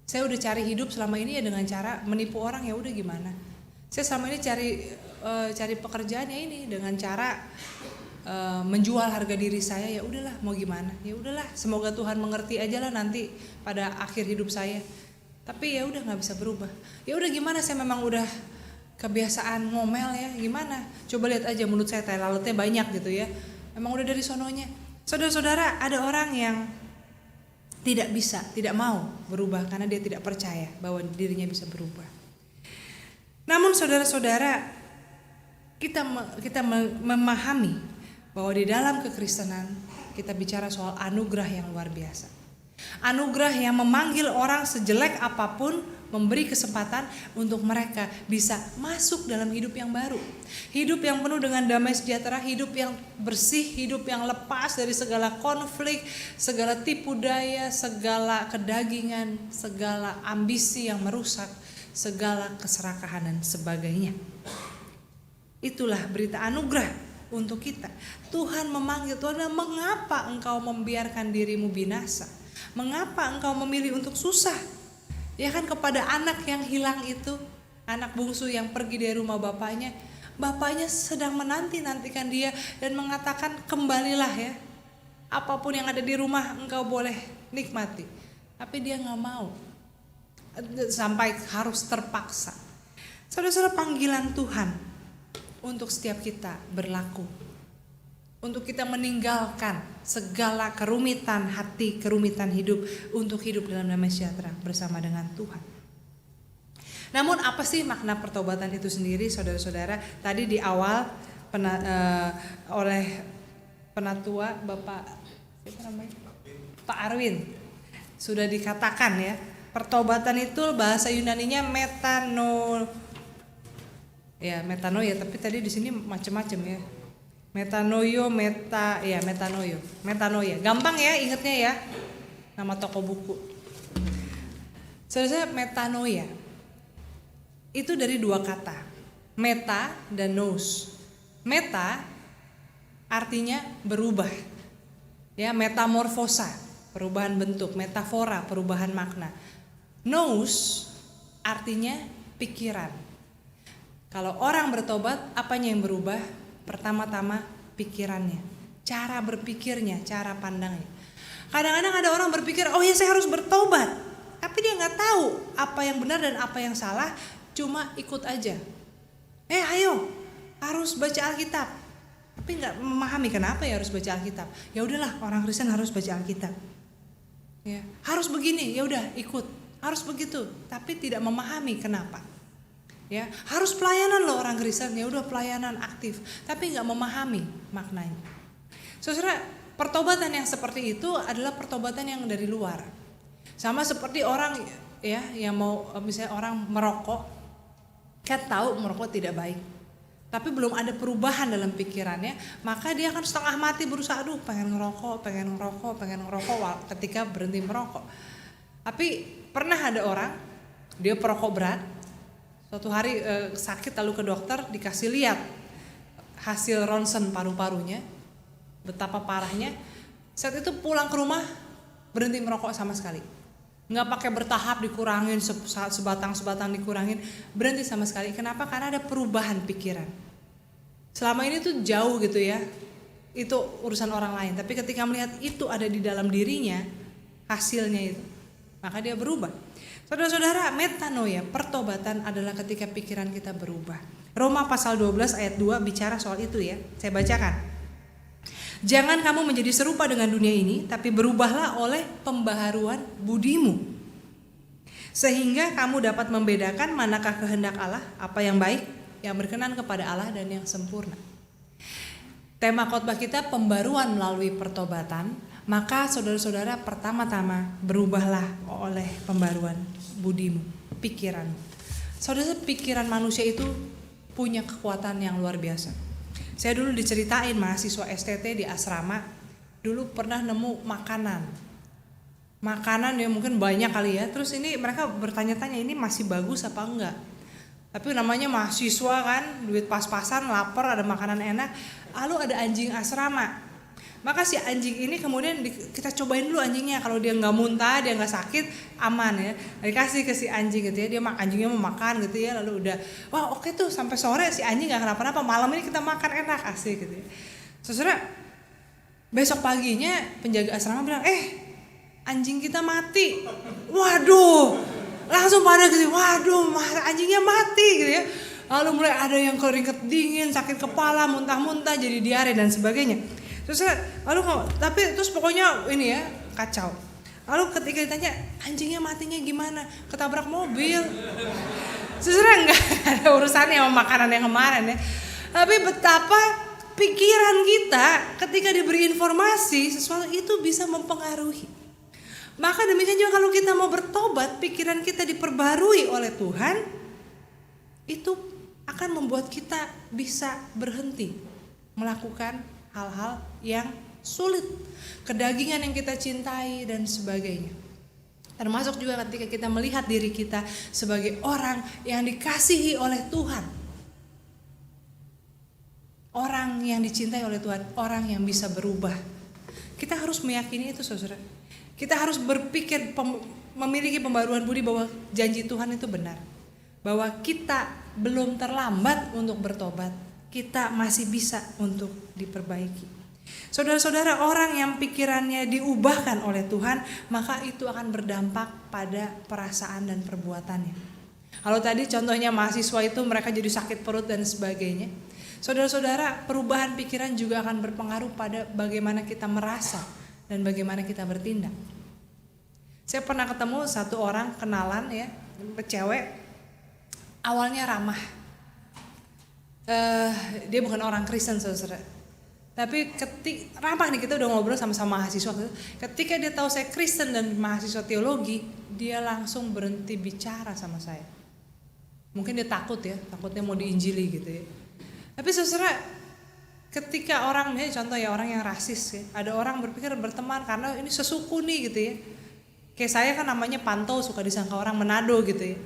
Saya udah cari hidup selama ini ya dengan cara menipu orang, ya udah gimana? Saya selama ini cari pekerjaan ya ini dengan cara menjual harga diri saya, ya udahlah mau gimana? Ya udahlah, semoga Tuhan mengerti aja lah nanti pada akhir hidup saya. Tapi ya udah nggak bisa berubah. Ya udah gimana? Saya memang udah kebiasaan ngomel ya, gimana? Coba lihat aja mulut saya tai lalatnya banyak gitu ya. Emang udah dari sononya. Saudara-saudara, ada orang yang tidak bisa, tidak mau berubah karena dia tidak percaya bahwa dirinya bisa berubah. Namun saudara-saudara, kita memahami bahwa di dalam kekristenan kita bicara soal anugerah yang luar biasa. Anugerah yang memanggil orang sejelek apapun, memberi kesempatan untuk mereka bisa masuk dalam hidup yang baru. Hidup yang penuh dengan damai sejahtera, hidup yang bersih, hidup yang lepas dari segala konflik, segala tipu daya, segala kedagingan, segala ambisi yang merusak, segala keserakahan dan sebagainya. Itulah berita anugerah untuk kita. Tuhan memanggil, Tuhan, mengapa engkau membiarkan dirimu binasa? Mengapa engkau memilih untuk susah? Ya kan, kepada anak yang hilang itu, anak bungsu yang pergi dari rumah bapaknya, bapaknya sedang menanti-nantikan dia dan mengatakan kembalilah ya. Apapun yang ada di rumah engkau boleh nikmati. Tapi dia gak mau. Sampai harus terpaksa. Saudara-saudara, panggilan Tuhan untuk setiap kita berlaku. Untuk kita meninggalkan segala kerumitan hati, kerumitan hidup, untuk hidup dalam damai sejahtera bersama dengan Tuhan. Namun apa sih makna pertobatan itu sendiri, saudara-saudara? Tadi di awal oleh penatua Bapak Pak Arwin sudah dikatakan ya, pertobatan itu bahasa Yunaninya metanoia, tapi tadi di sini macam-macam ya. Metanoia. Gampang ya ingatnya ya. Nama toko buku. Saudara, metanoia itu dari dua kata, meta dan nous. Meta artinya berubah. Ya, metamorfosa, perubahan bentuk, metafora, perubahan makna. Nous artinya pikiran. Kalau orang bertobat, apanya yang berubah? Pertama-tama pikirannya, cara berpikirnya, cara pandangnya. Kadang-kadang ada orang berpikir, oh ya saya harus bertobat, tapi dia nggak tahu apa yang benar dan apa yang salah, cuma ikut aja. Ayo, harus baca Alkitab, tapi nggak memahami kenapa ya harus baca Alkitab. Ya udahlah, orang Kristen harus baca Alkitab. Ya, harus begini, ya udah ikut. Harus begitu, tapi tidak memahami kenapa. Ya, harus pelayanan loh orang Kristen, ya udah pelayanan aktif, tapi nggak memahami maknanya. Saudara, pertobatan yang seperti itu adalah pertobatan yang dari luar. Sama seperti orang ya yang mau misalnya orang merokok, kan tahu merokok tidak baik, tapi belum ada perubahan dalam pikirannya, maka dia akan setengah mati berusaha, aduh pengen ngerokok ketika berhenti merokok. Tapi pernah ada orang, dia perokok berat, suatu hari sakit lalu ke dokter, dikasih lihat hasil ronsen paru-parunya, betapa parahnya. Saat itu pulang ke rumah berhenti merokok sama sekali, nggak pakai bertahap dikurangin, sebatang dikurangin, berhenti sama sekali. Kenapa? Karena ada perubahan pikiran. Selama ini tuh jauh gitu ya, itu urusan orang lain. Tapi ketika melihat itu ada di dalam dirinya, hasilnya itu, maka dia berubah. Saudara-saudara, metanoia, pertobatan adalah ketika pikiran kita berubah. Roma pasal 12 ayat 2 bicara soal itu ya. Saya bacakan. Jangan kamu menjadi serupa dengan dunia ini, tapi berubahlah oleh pembaharuan budimu, sehingga kamu dapat membedakan manakah kehendak Allah, apa yang baik, yang berkenan kepada Allah, dan yang sempurna. Tema khotbah kita pembaruan melalui pertobatan. Maka saudara-saudara, pertama-tama berubahlah oleh pembaruan budimu, pikiran. Saudara, pikiran manusia itu punya kekuatan yang luar biasa. Saya dulu diceritain mahasiswa STT di asrama, dulu pernah nemu makanan ya mungkin banyak kali ya. Terus ini mereka bertanya-tanya, ini masih bagus apa enggak? Tapi namanya mahasiswa kan, duit pas-pasan, lapar, ada makanan enak. Lalu ada anjing asrama. Maka si anjing ini kemudian kita cobain dulu anjingnya, kalau dia nggak muntah, dia nggak sakit, aman ya. Dikasih ke si anjing gitu ya, anjingnya mau makan gitu ya, lalu udah, wah oke tuh sampai sore si anjing nggak kenapa-napa, malam ini kita makan enak asik gitu ya. Saudara, besok paginya penjaga asrama bilang, anjing kita mati. Waduh, langsung pada gitu, waduh anjingnya mati gitu ya. Lalu mulai ada yang keringet dingin, sakit kepala, muntah-muntah, jadi diare dan sebagainya. Terus tapi terus pokoknya ini ya kacau. Lalu ketika ditanya anjingnya matinya gimana? Ketabrak mobil. Sebenarnya enggak ada urusannya sama makanan yang kemarin ya. Tapi betapa pikiran kita ketika diberi informasi sesuatu itu bisa mempengaruhi. Maka demikian juga kalau kita mau bertobat, pikiran kita diperbarui oleh Tuhan, itu akan membuat kita bisa berhenti melakukan hal-hal yang sulit, kedagingan yang kita cintai dan sebagainya. Termasuk juga ketika kita melihat diri kita sebagai orang yang dikasihi oleh Tuhan, orang yang dicintai oleh Tuhan, orang yang bisa berubah. Kita harus meyakini itu, saudara. Kita harus berpikir, memiliki pembaruan budi bahwa janji Tuhan itu benar, bahwa kita belum terlambat untuk bertobat. Kita masih bisa untuk diperbaiki. Saudara-saudara, orang yang pikirannya diubahkan oleh Tuhan, maka itu akan berdampak pada perasaan dan perbuatannya. Kalau tadi contohnya mahasiswa itu mereka jadi sakit perut dan sebagainya. Saudara-saudara, perubahan pikiran juga akan berpengaruh pada bagaimana kita merasa dan bagaimana kita bertindak. Saya pernah ketemu satu orang kenalan ya, cewek, awalnya ramah. Dia bukan orang Kristen, saudara. Tapi ramah nih, kita udah ngobrol sama-sama mahasiswa. Ketika dia tahu saya Kristen dan mahasiswa teologi, dia langsung berhenti bicara sama saya. Mungkin dia takutnya mau diinjili gitu ya. Tapi saudara, ketika orang, contoh ya orang yang rasis ya, ada orang berpikir berteman karena ini sesuku nih gitu ya. Kayak saya kan namanya Pantau, suka disangka orang Manado gitu ya.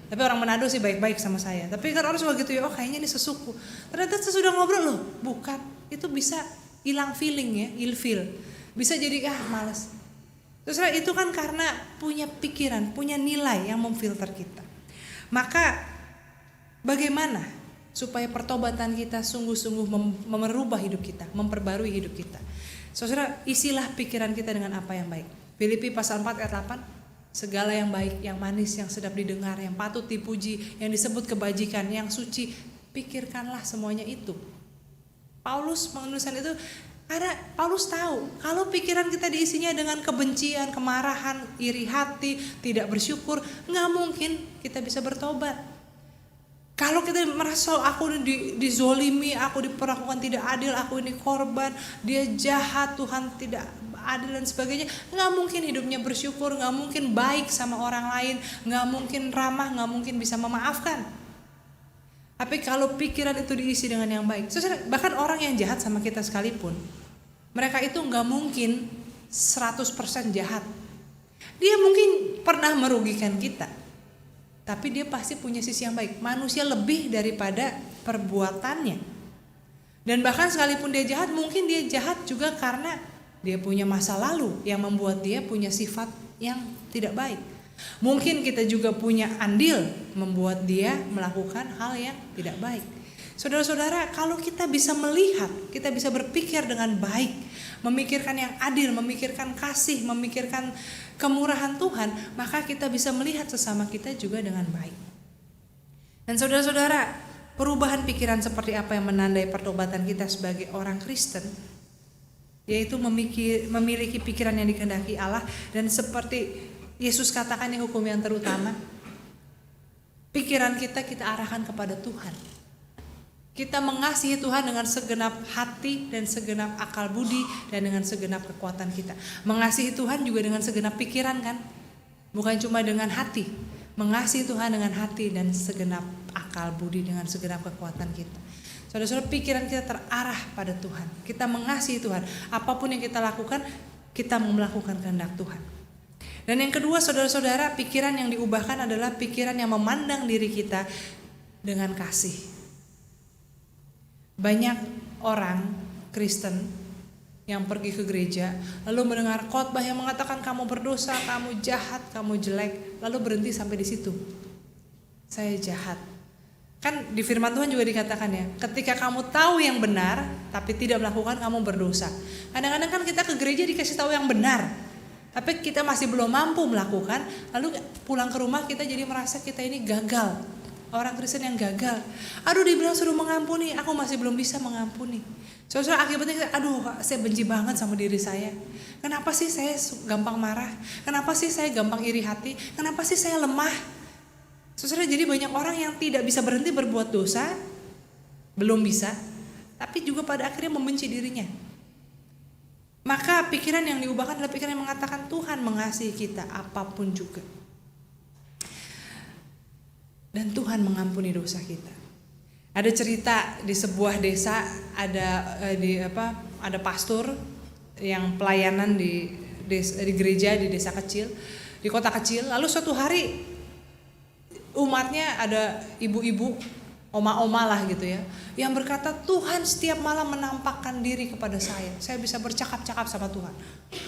Tapi orang Manado sih baik-baik sama saya. Tapi kan orang suka gitu ya, oh kayaknya ini sesuku. Ternyata sesudah ngobrol loh, bukan. Itu bisa hilang feeling ya, ilfeel. Bisa jadi malas. Terus itu kan karena punya pikiran, punya nilai yang memfilter kita. Maka bagaimana supaya pertobatan kita sungguh-sungguh merubah hidup kita, memperbarui hidup kita. Saudara, isilah pikiran kita dengan apa yang baik. Filipi pasal 4 ayat 8, segala yang baik, yang manis, yang sedap didengar, yang patut dipuji, yang disebut kebajikan, yang suci, pikirkanlah semuanya itu. Paulus menuliskan itu karena Paulus tahu kalau pikiran kita diisinya dengan kebencian, kemarahan, iri hati, tidak bersyukur, nggak mungkin kita bisa bertobat. Kalau kita merasa aku dizolimi, aku diperlakukan tidak adil, aku ini korban, dia jahat, Tuhan tidak adil dan sebagainya, nggak mungkin hidupnya bersyukur, nggak mungkin baik sama orang lain, nggak mungkin ramah, nggak mungkin bisa memaafkan. Tapi kalau pikiran itu diisi dengan yang baik, bahkan orang yang jahat sama kita sekalipun, mereka itu nggak mungkin 100% jahat. Dia mungkin pernah merugikan kita, tapi dia pasti punya sisi yang baik. Manusia lebih daripada perbuatannya. Dan bahkan sekalipun dia jahat, mungkin dia jahat juga karena dia punya masa lalu yang membuat dia punya sifat yang tidak baik. Mungkin kita juga punya andil membuat dia melakukan hal yang tidak baik. Saudara-saudara, kalau kita bisa melihat, kita bisa berpikir dengan baik, memikirkan yang adil, memikirkan kasih, memikirkan kemurahan Tuhan, maka kita bisa melihat sesama kita juga dengan baik. Dan saudara-saudara, perubahan pikiran seperti apa yang menandai pertobatan kita sebagai orang Kristen? Yaitu memiliki pikiran yang dikehendaki Allah, dan seperti Yesus katakan yang hukum yang terutama, pikiran kita arahkan kepada Tuhan. Kita mengasihi Tuhan dengan segenap hati dan segenap akal budi dan dengan segenap kekuatan kita. Mengasihi Tuhan juga dengan segenap pikiran kan? Bukan cuma dengan hati. Mengasihi Tuhan dengan hati dan segenap akal budi dengan segenap kekuatan kita. Saudara-saudara, pikiran kita terarah pada Tuhan. Kita mengasihi Tuhan. Apapun yang kita lakukan, kita mau melakukan kehendak Tuhan. Dan yang kedua, saudara-saudara, pikiran yang diubahkan adalah pikiran yang memandang diri kita dengan kasih. Banyak orang Kristen yang pergi ke gereja lalu mendengar khotbah yang mengatakan kamu berdosa, kamu jahat, kamu jelek, lalu berhenti sampai di situ. Saya jahat. Kan di firman Tuhan juga dikatakan ya, ketika kamu tahu yang benar tapi tidak melakukan, kamu berdosa. Kadang-kadang kan kita ke gereja dikasih tahu yang benar, tapi kita masih belum mampu melakukan, lalu pulang ke rumah kita jadi merasa kita ini gagal. Orang Kristen yang gagal. Aduh, dibilang suruh mengampuni, aku masih belum bisa mengampuni. Soalnya akibatnya, saya benci banget sama diri saya. Kenapa sih saya gampang marah? Kenapa sih saya gampang iri hati? Kenapa sih saya lemah? Saudara, jadi banyak orang yang tidak bisa berhenti berbuat dosa, belum bisa, tapi juga pada akhirnya membenci dirinya. Maka pikiran yang diubahkan adalah pikiran yang mengatakan Tuhan mengasihi kita apapun juga. Dan Tuhan mengampuni dosa kita. Ada cerita di sebuah desa, ada pastor yang pelayanan di gereja di desa kecil, di kota kecil. Lalu suatu hari umatnya ada ibu-ibu, oma-oma lah gitu ya, yang berkata, Tuhan setiap malam menampakkan diri kepada saya bisa bercakap-cakap sama Tuhan.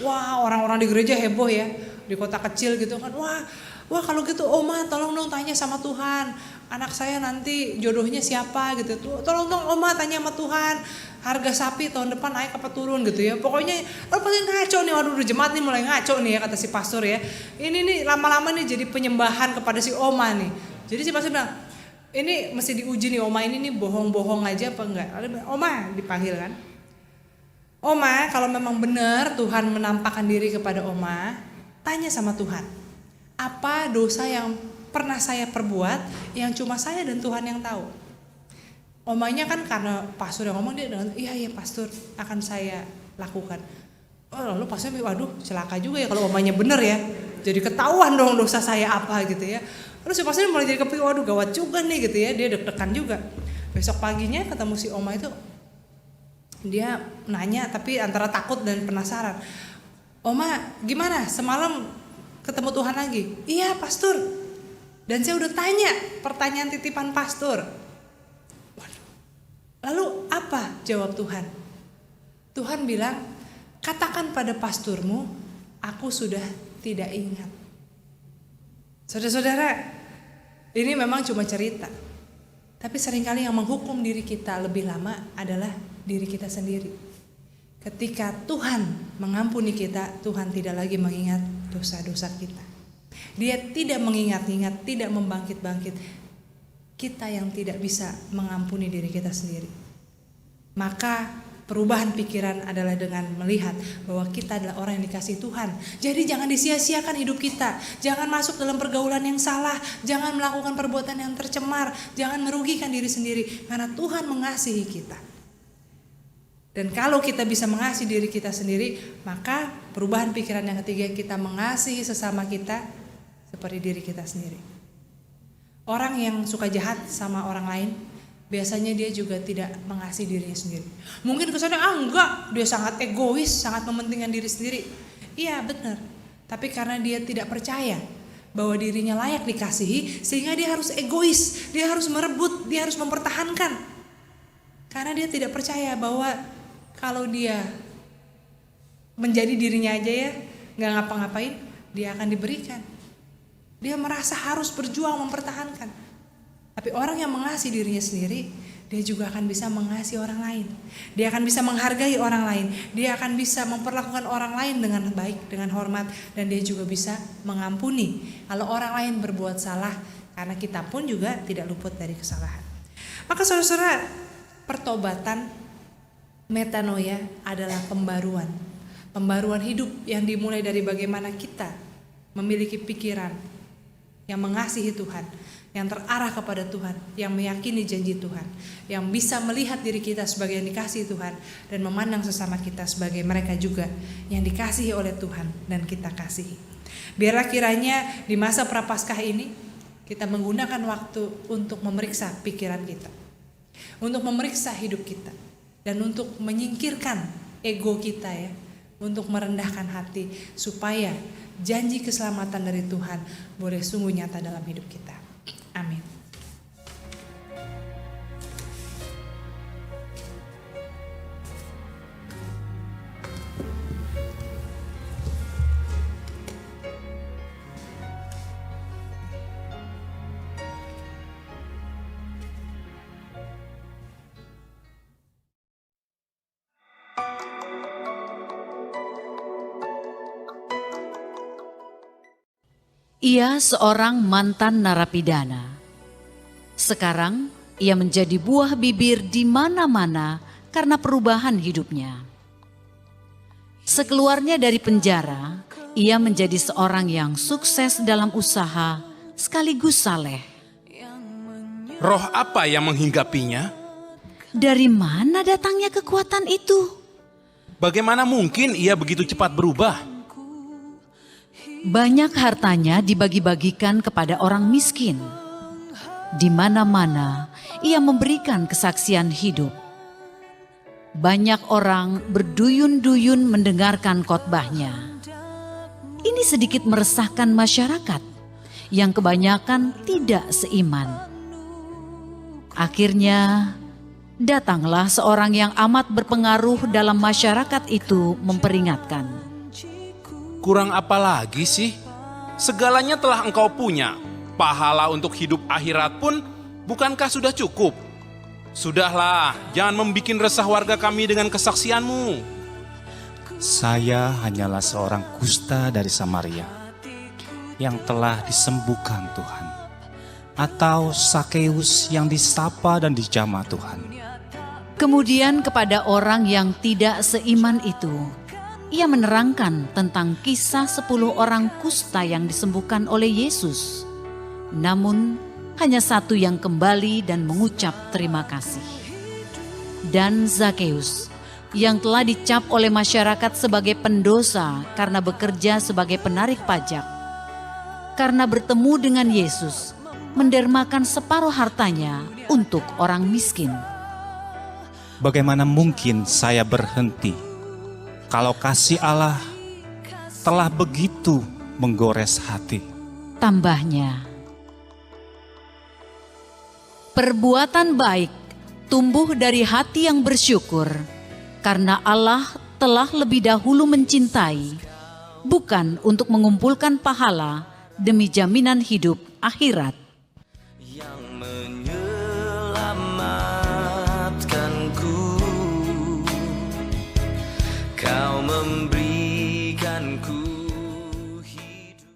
Wah, orang-orang di gereja heboh ya, di kota kecil gitu kan. Wah kalau gitu oma tolong dong tanya sama Tuhan, anak saya nanti jodohnya siapa gitu. Tolong dong oma tanya sama Tuhan, harga sapi tahun depan naik apa turun gitu ya. Pokoknya pasti ngaco nih, waduh jemaat nih mulai ngaco nih ya, kata si pastor ya. Ini nih lama-lama nih jadi penyembahan kepada si oma nih. Jadi si pastor bilang, ini mesti diuji nih oma ini nih bohong-bohong aja apa enggak. Oma dipanggil kan. Oma, kalau memang benar Tuhan menampakkan diri kepada oma, tanya sama Tuhan. Apa dosa yang pernah saya perbuat yang cuma saya dan Tuhan yang tahu? Omanya kan karena pastor yang ngomong, dia dengan iya pastor akan saya lakukan. Oh lalu pastor, waduh celaka juga ya kalau omanya bener ya. Jadi ketahuan dong dosa saya apa gitu ya. Terus si pastor mulai jadi kepikir, waduh gawat juga nih gitu ya. Dia deg-degan juga. Besok paginya ketemu si oma itu, dia nanya tapi antara takut dan penasaran. Oma gimana semalam ketemu Tuhan lagi? Iya pastor. Dan saya udah tanya pertanyaan titipan pastor. Waduh. Lalu apa jawab Tuhan? Tuhan bilang, katakan pada pasturmu, aku sudah tidak ingat. Saudara-saudara, ini memang cuma cerita. Tapi seringkali yang menghukum diri kita lebih lama adalah diri kita sendiri. Ketika Tuhan mengampuni kita, Tuhan tidak lagi mengingat dosa-dosa kita. Dia tidak mengingat-ingat, tidak membangkit-bangkit. Kita yang tidak bisa mengampuni diri kita sendiri. Maka perubahan pikiran adalah dengan melihat bahwa kita adalah orang yang dikasihi Tuhan. Jadi jangan disia-siakan hidup kita. Jangan masuk dalam pergaulan yang salah. Jangan melakukan perbuatan yang tercemar. Jangan merugikan diri sendiri. Karena Tuhan mengasihi kita. Dan kalau kita bisa mengasihi diri kita sendiri, maka perubahan pikiran yang ketiga, kita mengasihi sesama kita seperti diri kita sendiri. Orang yang suka jahat sama orang lain, biasanya dia juga tidak mengasihi dirinya sendiri. Mungkin kesannya enggak, dia sangat egois, sangat mementingkan diri sendiri. Iya benar, tapi karena dia tidak percaya bahwa dirinya layak dikasihi, sehingga dia harus egois, dia harus merebut, dia harus mempertahankan. Karena dia tidak percaya bahwa kalau dia menjadi dirinya aja ya, gak ngapa-ngapain, dia akan diberikan. Dia merasa harus berjuang mempertahankan. Tapi orang yang mengasihi dirinya sendiri, dia juga akan bisa mengasihi orang lain. Dia akan bisa menghargai orang lain. Dia akan bisa memperlakukan orang lain dengan baik, dengan hormat. Dan dia juga bisa mengampuni kalau orang lain berbuat salah. Karena kita pun juga tidak luput dari kesalahan. Maka saudara-saudara, pertobatan, metanoia adalah pembaruan. Pembaruan hidup yang dimulai dari bagaimana kita memiliki pikiran yang mengasihi Tuhan, yang terarah kepada Tuhan, yang meyakini janji Tuhan, yang bisa melihat diri kita sebagai yang dikasihi Tuhan dan memandang sesama kita sebagai mereka juga yang dikasihi oleh Tuhan dan kita kasihi. Biarlah kiranya di masa Prapaskah ini kita menggunakan waktu untuk memeriksa pikiran kita, untuk memeriksa hidup kita, dan untuk menyingkirkan ego kita ya, untuk merendahkan hati supaya janji keselamatan dari Tuhan boleh sungguh nyata dalam hidup kita. Amin. Ia seorang mantan narapidana. Sekarang ia menjadi buah bibir di mana-mana karena perubahan hidupnya. Sekeluarnya dari penjara, ia menjadi seorang yang sukses dalam usaha sekaligus saleh. Roh apa yang menghinggapinya? Dari mana datangnya kekuatan itu? Bagaimana mungkin ia begitu cepat berubah? Banyak hartanya dibagi-bagikan kepada orang miskin. Di mana-mana ia memberikan kesaksian hidup. Banyak orang berduyun-duyun mendengarkan khotbahnya. Ini sedikit meresahkan masyarakat yang kebanyakan tidak seiman. Akhirnya datanglah seorang yang amat berpengaruh dalam masyarakat itu memperingatkan. Kurang apa lagi sih? Segalanya telah engkau punya. Pahala untuk hidup akhirat pun bukankah sudah cukup? Sudahlah, jangan membikin resah warga kami dengan kesaksianmu. Saya hanyalah seorang kusta dari Samaria yang telah disembuhkan Tuhan. Atau Sakeus yang disapa dan dijamah Tuhan. Kemudian kepada orang yang tidak seiman itu, ia menerangkan tentang kisah 10 orang kusta yang disembuhkan oleh Yesus. Namun hanya satu yang kembali dan mengucap terima kasih. Dan Zakeus yang telah dicap oleh masyarakat sebagai pendosa karena bekerja sebagai penarik pajak, karena bertemu dengan Yesus, mendermakan separuh hartanya untuk orang miskin. Bagaimana mungkin saya berhenti kalau kasih Allah telah begitu menggores hati? Tambahnya, perbuatan baik tumbuh dari hati yang bersyukur karena Allah telah lebih dahulu mencintai, bukan untuk mengumpulkan pahala demi jaminan hidup akhirat. Yang menyelamatkanku, Kau memberikanku hidup.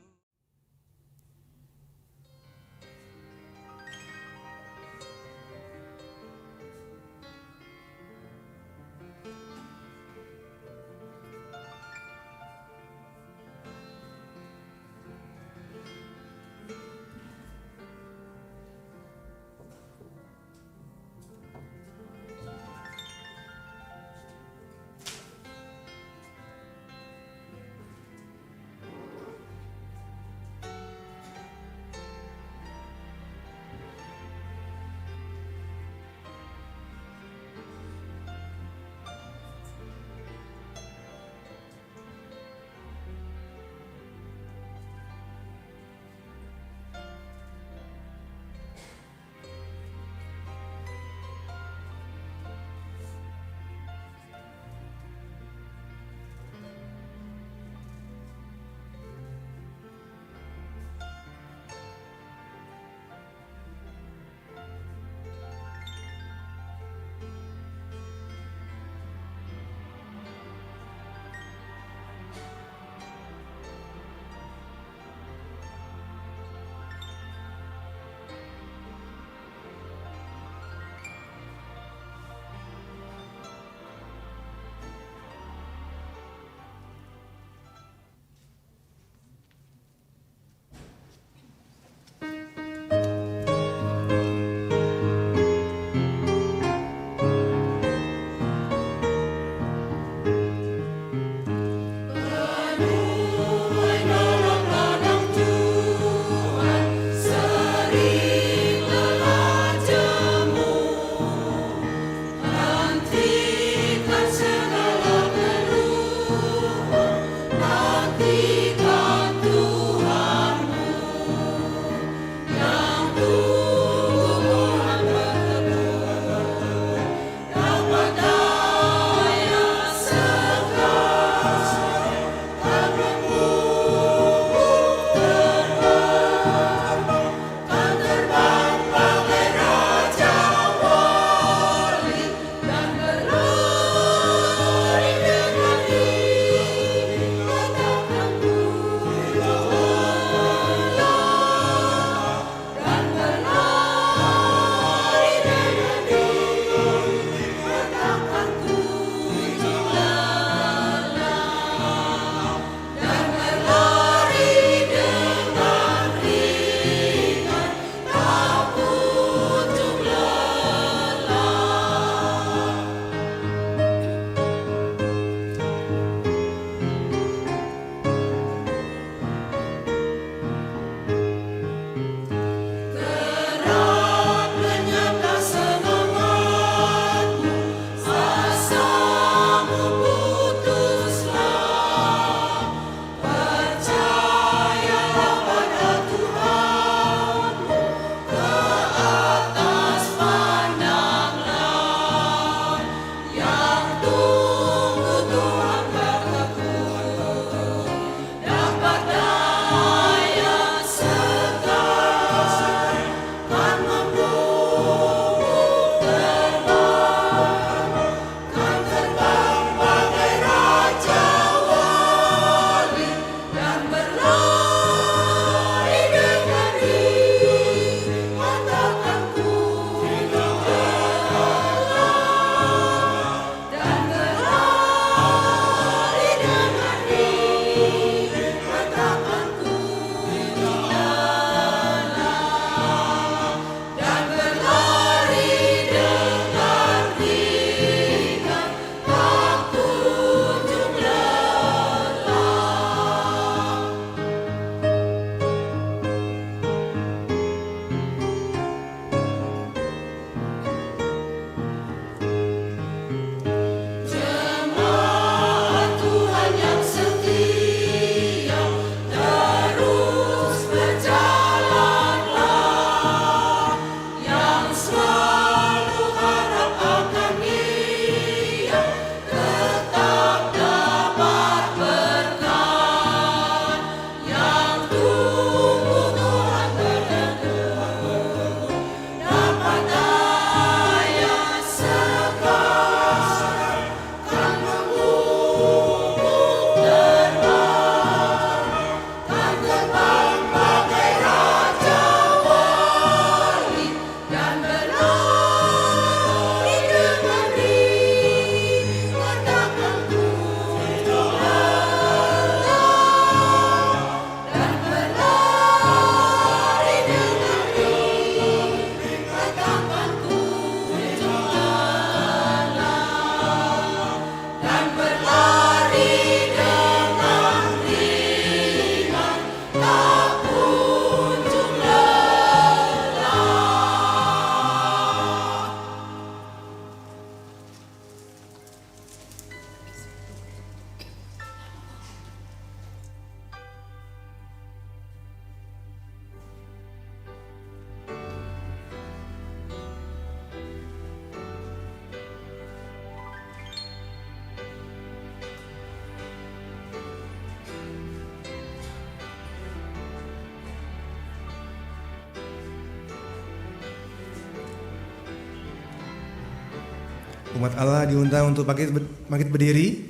Umat Allah diundang untuk bangkit berdiri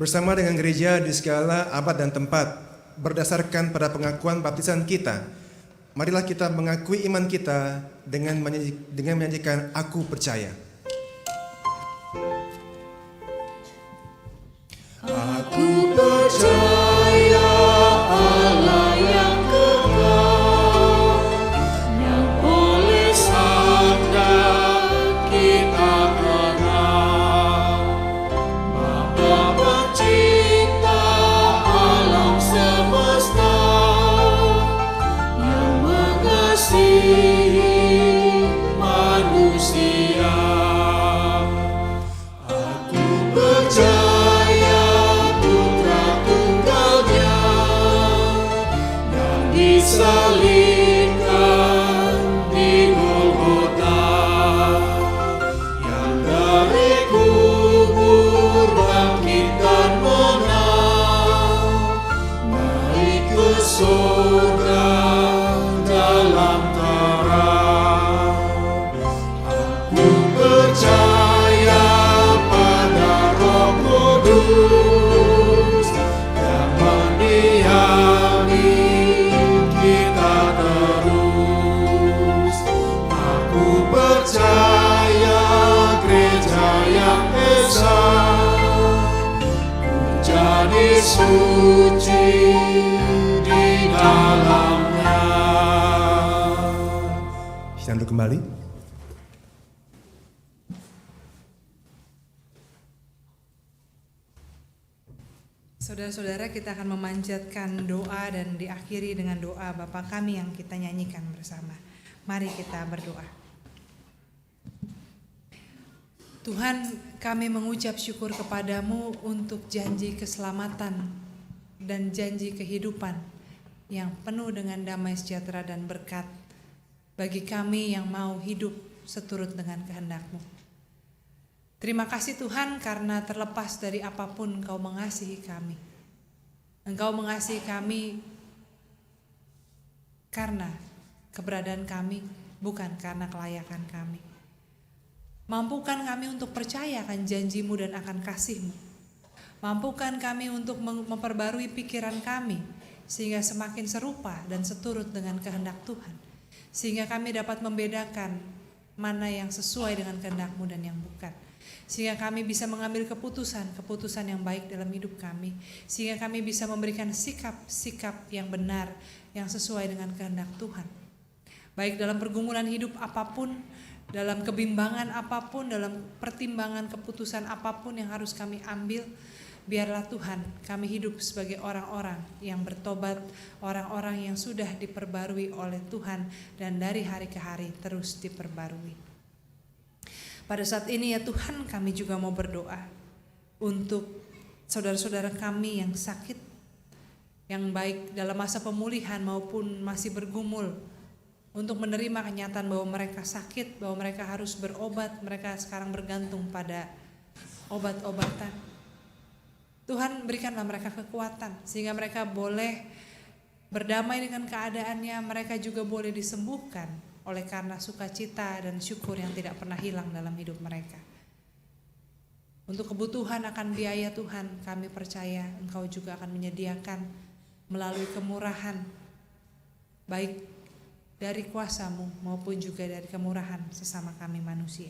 bersama dengan gereja di segala abad dan tempat berdasarkan pada pengakuan baptisan kita. Marilah kita mengakui iman kita dengan menyanyikan Aku Percaya. Aku percaya Allah yang kekal, yang oleh sabda kita kenal, Bapa pencipta alam semesta, yang mengasihi manusia. Aku percaya disalibkan di Golgota, yang dari kubur bangkit dan menang, naik ke surga dalam terang. Aku percaya pada Roh Kudus yang mendiami kita terus. Aku percaya gereja yang esa, ku jadi suci di dalamnya. Kita duduk kembali. Saudara-saudara, kita akan memanjatkan doa dan diakhiri dengan doa Bapa kami yang kita nyanyikan bersama. Mari kita berdoa. Tuhan, kami mengucap syukur kepadamu untuk janji keselamatan dan janji kehidupan yang penuh dengan damai sejahtera dan berkat bagi kami yang mau hidup seturut dengan kehendak-Mu. Terima kasih Tuhan, karena terlepas dari apapun Engkau mengasihi kami. Engkau mengasihi kami karena keberadaan kami, bukan karena kelayakan kami. Mampukan kami untuk percaya akan janji-Mu dan akan kasih-Mu. Mampukan kami untuk memperbarui pikiran kami, sehingga semakin serupa dan seturut dengan kehendak Tuhan. Sehingga kami dapat membedakan mana yang sesuai dengan kehendak-Mu dan yang bukan. Sehingga kami bisa mengambil keputusan yang baik dalam hidup kami. Sehingga kami bisa memberikan sikap-sikap yang benar, yang sesuai dengan kehendak Tuhan. Baik dalam pergumulan hidup apapun, dalam kebimbangan apapun, dalam pertimbangan keputusan apapun yang harus kami ambil, biarlah Tuhan kami hidup sebagai orang-orang yang bertobat, orang-orang yang sudah diperbarui oleh Tuhan dan dari hari ke hari terus diperbarui. Pada saat ini ya Tuhan, kami juga mau berdoa untuk saudara-saudara kami yang sakit, yang baik dalam masa pemulihan maupun masih bergumul untuk menerima kenyataan bahwa mereka sakit, bahwa mereka harus berobat, mereka sekarang bergantung pada obat-obatan. Tuhan, berikanlah mereka kekuatan sehingga mereka boleh berdamai dengan keadaannya, mereka juga boleh disembuhkan oleh karena sukacita dan syukur yang tidak pernah hilang dalam hidup mereka. Untuk kebutuhan akan biaya Tuhan, kami percaya Engkau juga akan menyediakan melalui kemurahan, baik dari kuasa-Mu maupun juga dari kemurahan sesama kami manusia.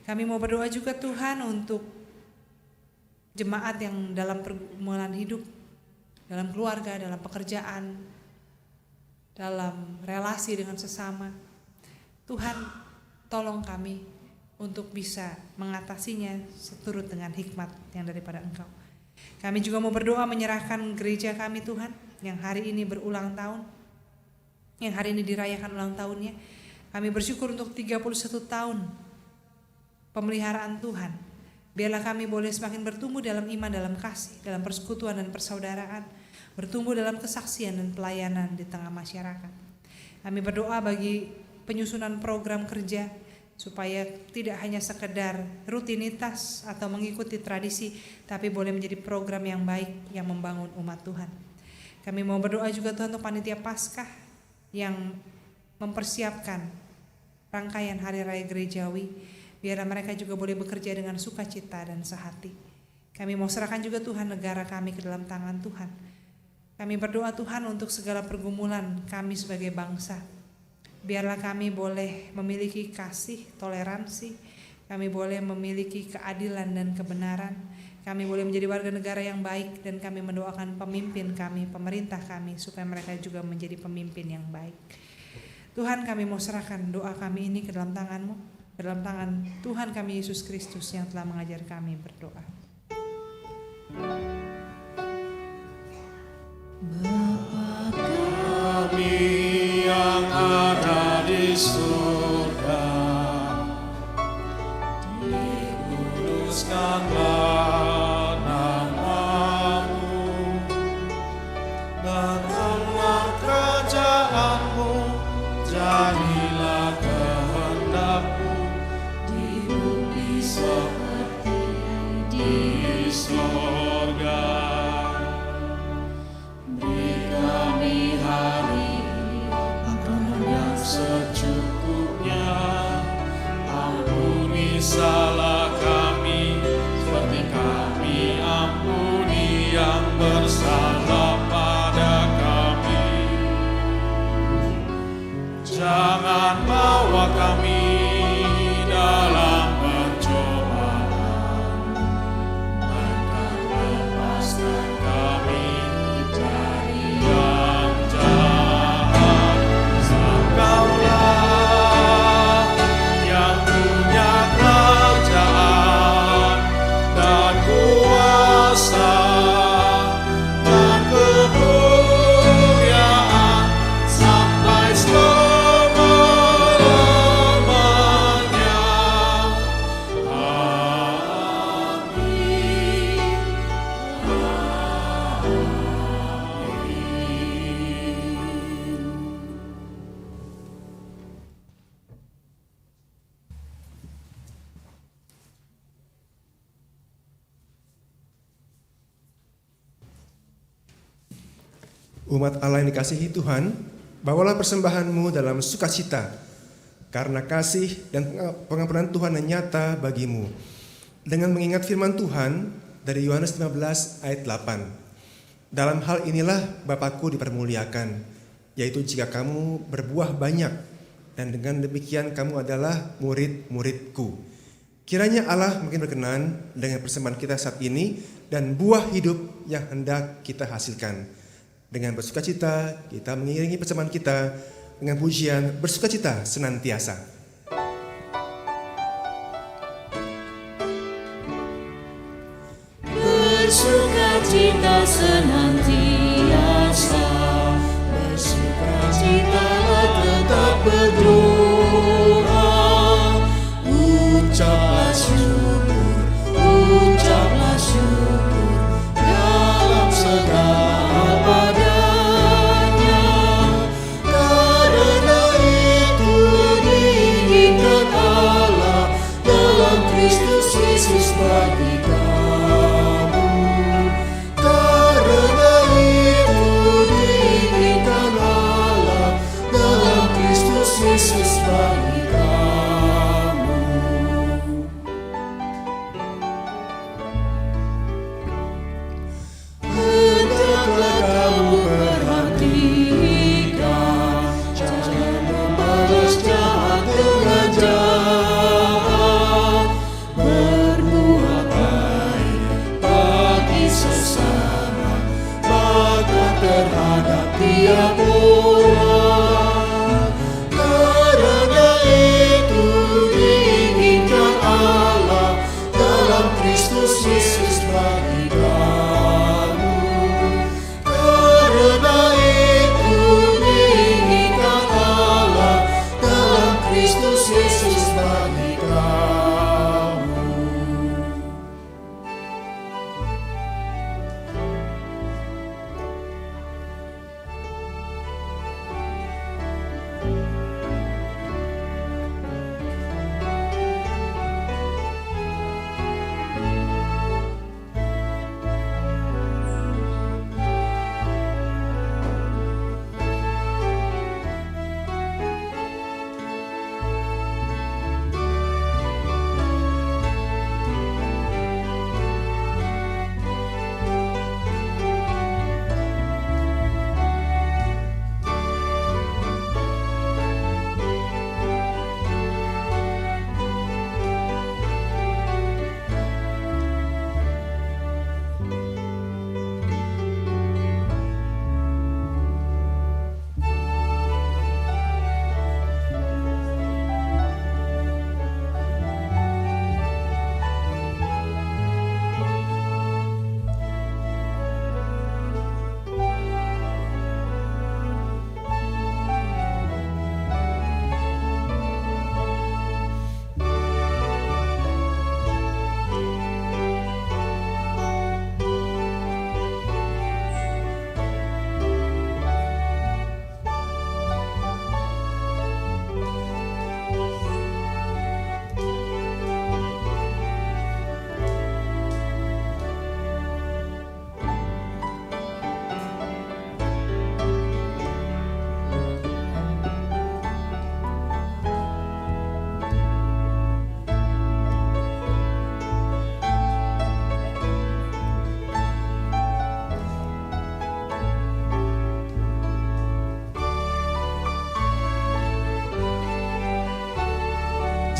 Kami mau berdoa juga Tuhan untuk jemaat yang dalam pergumulan hidup, dalam keluarga, dalam pekerjaan, dalam relasi dengan sesama. Tuhan, tolong kami untuk bisa mengatasinya seturut dengan hikmat yang daripada Engkau. Kami juga mau berdoa menyerahkan gereja kami Tuhan, yang hari ini berulang tahun, yang hari ini dirayakan ulang tahunnya. Kami bersyukur untuk 31 tahun pemeliharaan Tuhan. Biarlah kami boleh semakin bertumbuh dalam iman, dalam kasih, dalam persekutuan dan persaudaraan, bertumbuh dalam kesaksian dan pelayanan di tengah masyarakat. Kami berdoa bagi penyusunan program kerja supaya tidak hanya sekedar rutinitas atau mengikuti tradisi, tapi boleh menjadi program yang baik yang membangun umat Tuhan. Kami mau berdoa juga Tuhan untuk panitia Paskah yang mempersiapkan rangkaian hari raya gerejawi. Biarlah mereka juga boleh bekerja dengan sukacita dan sehati. Kami mau serahkan juga Tuhan negara kami ke dalam tangan Tuhan. Kami berdoa Tuhan untuk segala pergumulan kami sebagai bangsa. Biarlah kami boleh memiliki kasih, toleransi. Kami boleh memiliki keadilan dan kebenaran. Kami boleh menjadi warga negara yang baik, dan kami mendoakan pemimpin kami, pemerintah kami, supaya mereka juga menjadi pemimpin yang baik. Tuhan, kami mau serahkan doa kami ini ke dalam tangan-Mu, ke dalam tangan Tuhan kami Yesus Kristus yang telah mengajar kami berdoa. Kami yang ada di surga, dikuduskanlah nama-Mu, datanglah kerajaan-Mu, jadilah kehendak-Mu di bumi seperti di surga. Beri kami hari ini makanan yang secukupnya, ampuni salah kami seperti kami ampuni yang bersalah pada kami. Jangan bawa kami dalam pencobaan, melainkan lepaskan kami dari yang jahat. Engkaulah yang punya kerajaan dan kuasa dan kemuliaan sampai selama-lamanya. Amin. Umat Allah yang dikasihi Tuhan, bawalah persembahanmu dalam sukacita, karena kasih dan pengampunan Tuhan yang nyata bagimu. Dengan mengingat firman Tuhan dari Yohanes 15 ayat 8. Dalam hal inilah Bapakku dipermuliakan, yaitu jika kamu berbuah banyak, dan dengan demikian kamu adalah murid-muridku. Kiranya Allah makin berkenan dengan persembahan kita saat ini dan buah hidup yang hendak kita hasilkan. Dengan bersukacita kita mengiringi persembahan kita dengan pujian bersukacita senantiasa. Bersukacita senantiasa, bersukacitalah tetap berdoa. Ucaplah syukur, ucaplah syukur dalam segala padanya. Karena itu diinginkan Allah dalam Kristus Yesus bagi kamu. Karena itu diinginkan Allah dalam Kristus Yesus bagi kamu. Hendaklah kamu perhatikan, jangan membalas jahat dengan jahat. Berbuat baik bagi sesama, bahkan terhadap tiap orang. Karena itu diinginkan Allah dalam Kristus Yesus bagi kamu. Karena itu diinginkan Allah dalam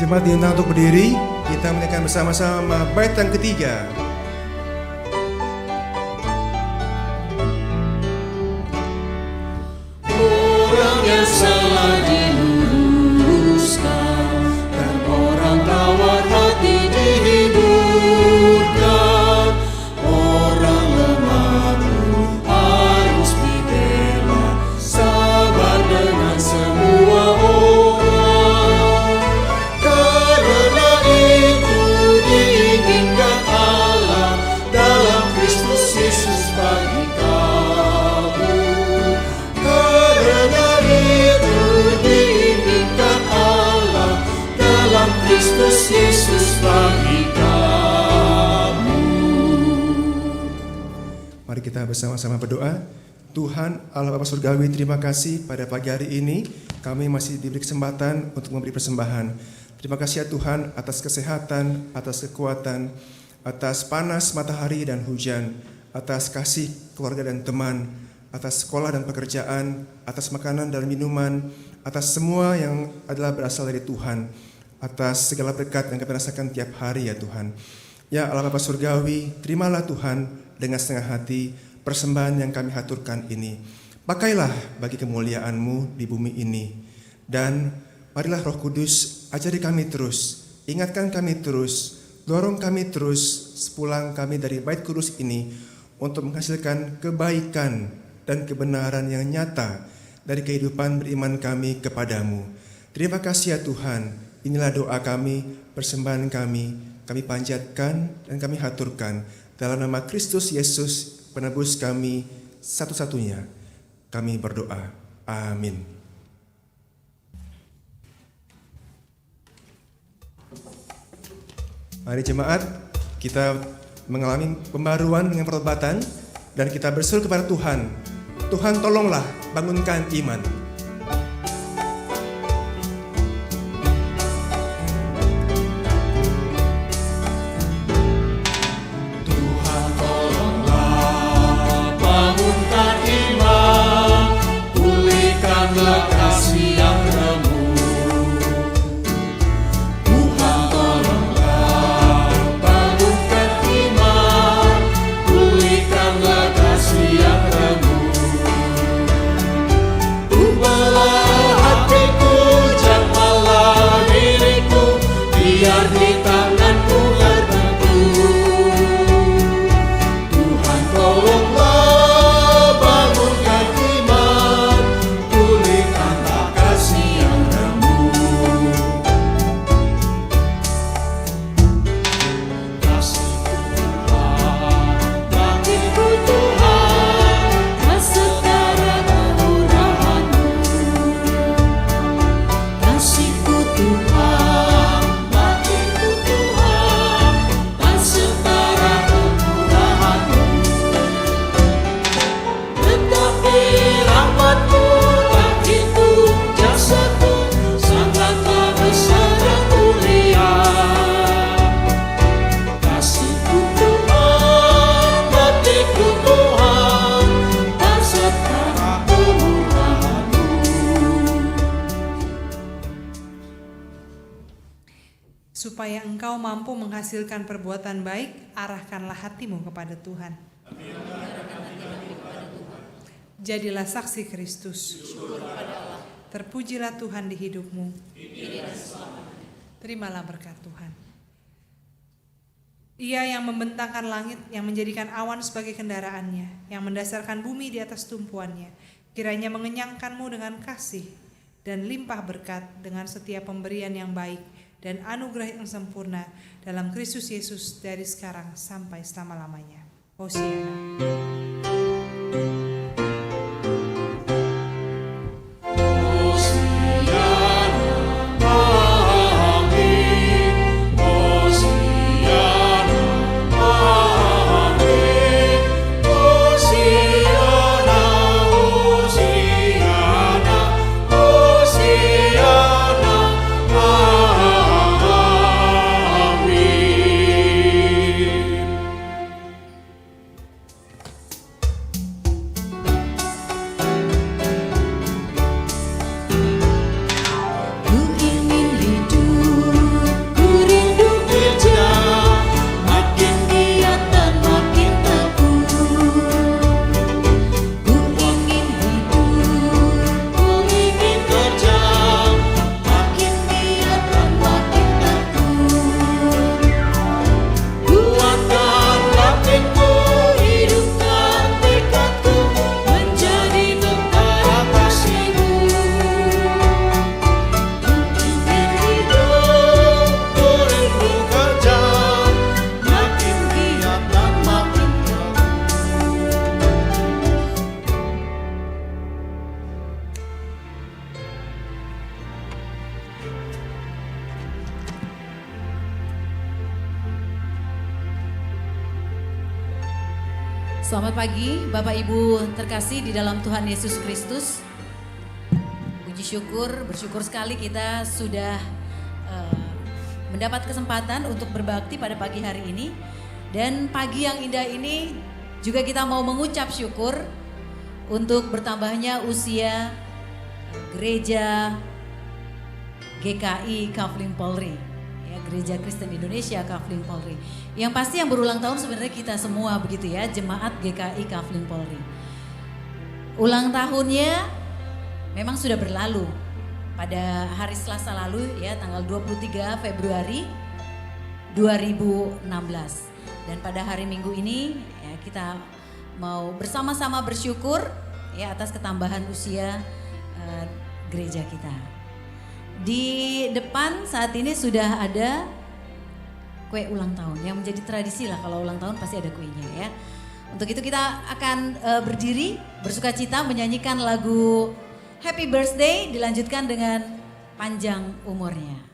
Jemaat diundang untuk berdiri, kita menaikkan bersama-sama bait yang ketiga. Orang yang salah diluruskan dan orang tawar hati dihiburkan. Orang lemah pun harus dibela, sabar dengan semua orang. Karena itu diinginkan Allah dalam Kristus Yesus bagi kamu. Karena itu diinginkan Allah dalam Kristus Yesus bagi kamu. Mari kita bersama-sama berdoa. Tuhan Allah Bapa Surgawi, terima kasih pada pagi hari ini kami masih diberi kesempatan untuk memberi persembahan. Terima kasih ya Tuhan atas kesehatan, atas kekuatan, atas panas matahari dan hujan, atas kasih keluarga dan teman, atas sekolah dan pekerjaan, atas makanan dan minuman, atas semua yang adalah berasal dari Tuhan, atas segala berkat yang kami rasakan tiap hari ya Tuhan. Ya Allah Bapa Surgawi, terimalah Tuhan dengan setengah hati persembahan yang kami haturkan ini. Pakailah bagi kemuliaan-Mu di bumi ini. Dan marilah Roh Kudus ajari kami terus, ingatkan kami terus, dorong kami terus sepulang kami dari bait kudus ini untuk menghasilkan kebaikan dan kebenaran yang nyata dari kehidupan beriman kami kepadamu. Terima kasih ya Tuhan, inilah doa kami, persembahan kami panjatkan dan kami haturkan dalam nama Kristus Yesus, penebus kami satu-satunya. Kami berdoa. Amin. Mari jemaat, kita mengalami pembaruan dengan pertobatan dan kita berseru kepada Tuhan. Tuhan tolonglah bangunkan iman. Tuhan tolonglah bangunkan iman, pulihkanlah kasih yang remuk. Tuhan tolonglah bangunkan iman, pulihkanlah kasih yang remuk. Ubahlah hatiku, jamahlah diriku, biar di tangan-Mu terbentuk. Tuhan tolonglah bangunkan iman, pulihkanlah kasih yang remuk. Kasih-Mu Tuhan, bagiku Tuhan, tak setara kemurahan-Mu. Kasih-Mu Tuhan, bagiku Tuhan, tak setara kemurahan-Mu. Tetapi rahmat-Mu bagiku, jasaku, sangatlah besar dan mulia. Kasih-Mu Tuhan, bagiku Tuhan, tak setara kemurahan-Mu. Supaya engkau mampu menghasilkan perbuatan baik, arahkanlah hatimu kepada Tuhan. Jadilah saksi Kristus. Terpujilah Tuhan di hidupmu. Terimalah berkat Tuhan. Ia yang membentangkan langit, yang menjadikan awan sebagai kendaraannya, yang mendasarkan bumi di atas tumpuannya, kiranya mengenyangkanmu dengan kasih dan limpah berkat dengan setiap pemberian yang baik dan anugerah yang sempurna dalam Kristus Yesus dari sekarang sampai selama-lamanya. Hosiana. Selamat pagi Bapak Ibu terkasih di dalam Tuhan Yesus Kristus. Puji syukur, bersyukur sekali kita sudah mendapat kesempatan untuk berbakti pada pagi hari ini. Dan pagi yang indah ini juga kita mau mengucap syukur untuk bertambahnya usia gereja GKI Kafling Polri, ya, Gereja Kristen Indonesia Kafling Polri. Yang pasti yang berulang tahun sebenarnya kita semua begitu ya, jemaat GKI Kafling Polri. Ulang tahunnya memang sudah berlalu pada hari Selasa lalu ya, tanggal 23 Februari 2016. Dan pada hari Minggu ini ya, kita mau bersama-sama bersyukur ya atas ketambahan usia gereja kita. Di depan saat ini sudah ada kue ulang tahun yang menjadi tradisi lah, kalau ulang tahun pasti ada kuenya ya. Untuk itu kita akan berdiri bersukacita menyanyikan lagu Happy Birthday, dilanjutkan dengan Panjang Umurnya.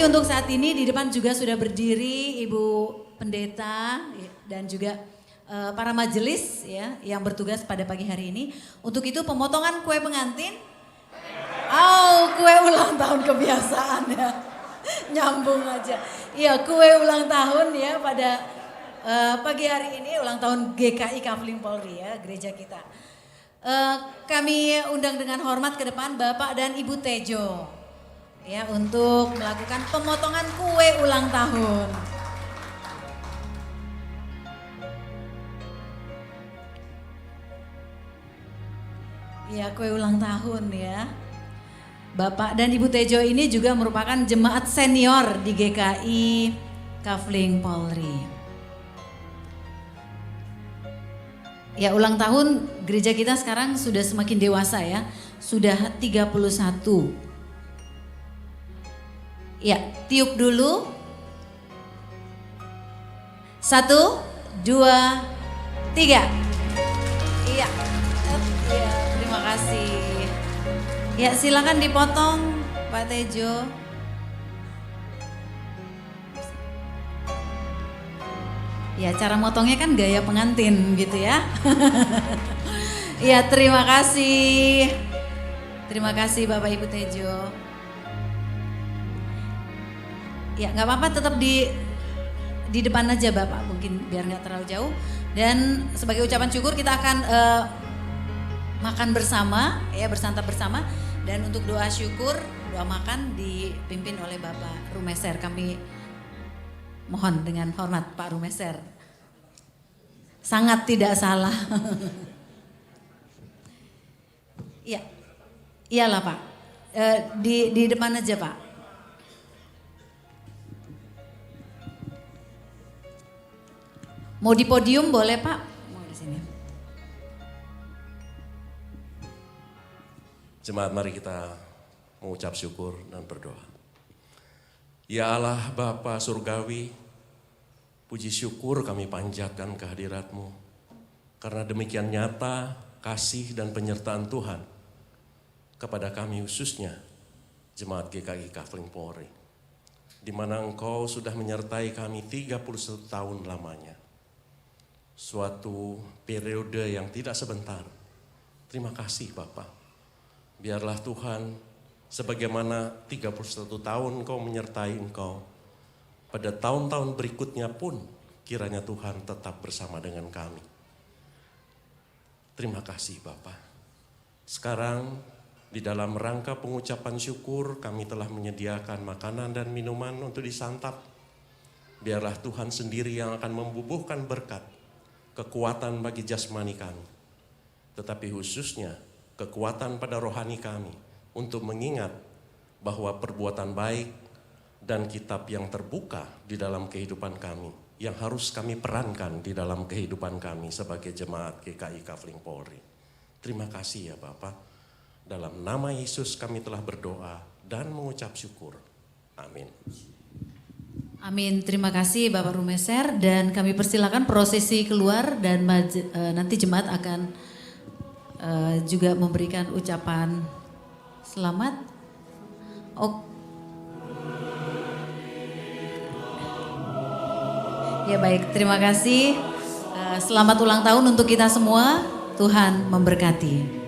Untuk saat ini di depan juga sudah berdiri Ibu Pendeta dan juga para majelis ya yang bertugas pada pagi hari ini. Untuk itu pemotongan kue pengantin. Kue ulang tahun kebiasaan ya. Nyambung aja. Iya, kue ulang tahun ya pada pagi hari ini, ulang tahun GKI Kafling Polri ya, gereja kita. Kami undang dengan hormat ke depan Bapak dan Ibu Tejo. Ya, untuk melakukan pemotongan kue ulang tahun. Ya, kue ulang tahun ya. Bapak dan Ibu Tejo ini juga merupakan jemaat senior di GKI Kafling Polri. Ya, ulang tahun gereja kita sekarang sudah semakin dewasa ya. Sudah 31. Ya, tiup dulu. 1, 2, 3. Iya. Ya, terima kasih. Ya, silakan dipotong Pak Tejo. Ya, cara motongnya kan gaya pengantin gitu ya. Ya, terima kasih. Terima kasih Bapak Ibu Tejo. Ya, nggak apa-apa, tetap di depan aja Bapak, mungkin biar nggak terlalu jauh. Dan sebagai ucapan syukur kita akan makan bersama, ya, bersantap bersama. Dan untuk doa syukur, doa makan dipimpin oleh Bapak Rumeser. Kami mohon dengan hormat Pak Rumeser. Sangat tidak salah. Iya, iyalah Pak. Di depan aja Pak. Mau di podium boleh Pak? Mau di sini. Jemaat, mari kita mengucap syukur dan berdoa. Ya Allah Bapa Surgawi, Puji syukur kami panjatkan kehadirat-Mu. Karena demikian nyata kasih dan penyertaan Tuhan kepada kami khususnya Jemaat GKI Kafling Polri. Di mana Engkau sudah menyertai kami 31 tahun lamanya. Suatu periode yang tidak sebentar. Terima kasih Bapa. Biarlah Tuhan sebagaimana 31 tahun Engkau menyertai Engkau. Pada tahun-tahun berikutnya pun kiranya Tuhan tetap bersama dengan kami. Terima kasih Bapa. Sekarang di dalam rangka pengucapan syukur kami telah menyediakan makanan dan minuman untuk disantap. Biarlah Tuhan sendiri yang akan membubuhkan berkat, kekuatan bagi jasmani kami. Tetapi khususnya kekuatan pada rohani kami untuk mengingat bahwa perbuatan baik dan kitab yang terbuka di dalam kehidupan kami yang harus kami perankan di dalam kehidupan kami sebagai jemaat GKI Kafling Polri. Terima kasih ya Bapak. Dalam nama Yesus kami telah berdoa dan mengucap syukur. Amin. Amin, terima kasih Bapak Rumeser dan kami persilakan prosesi keluar dan nanti jemaat akan juga memberikan ucapan selamat. Ya baik, terima kasih. Selamat ulang tahun untuk kita semua. Tuhan memberkati.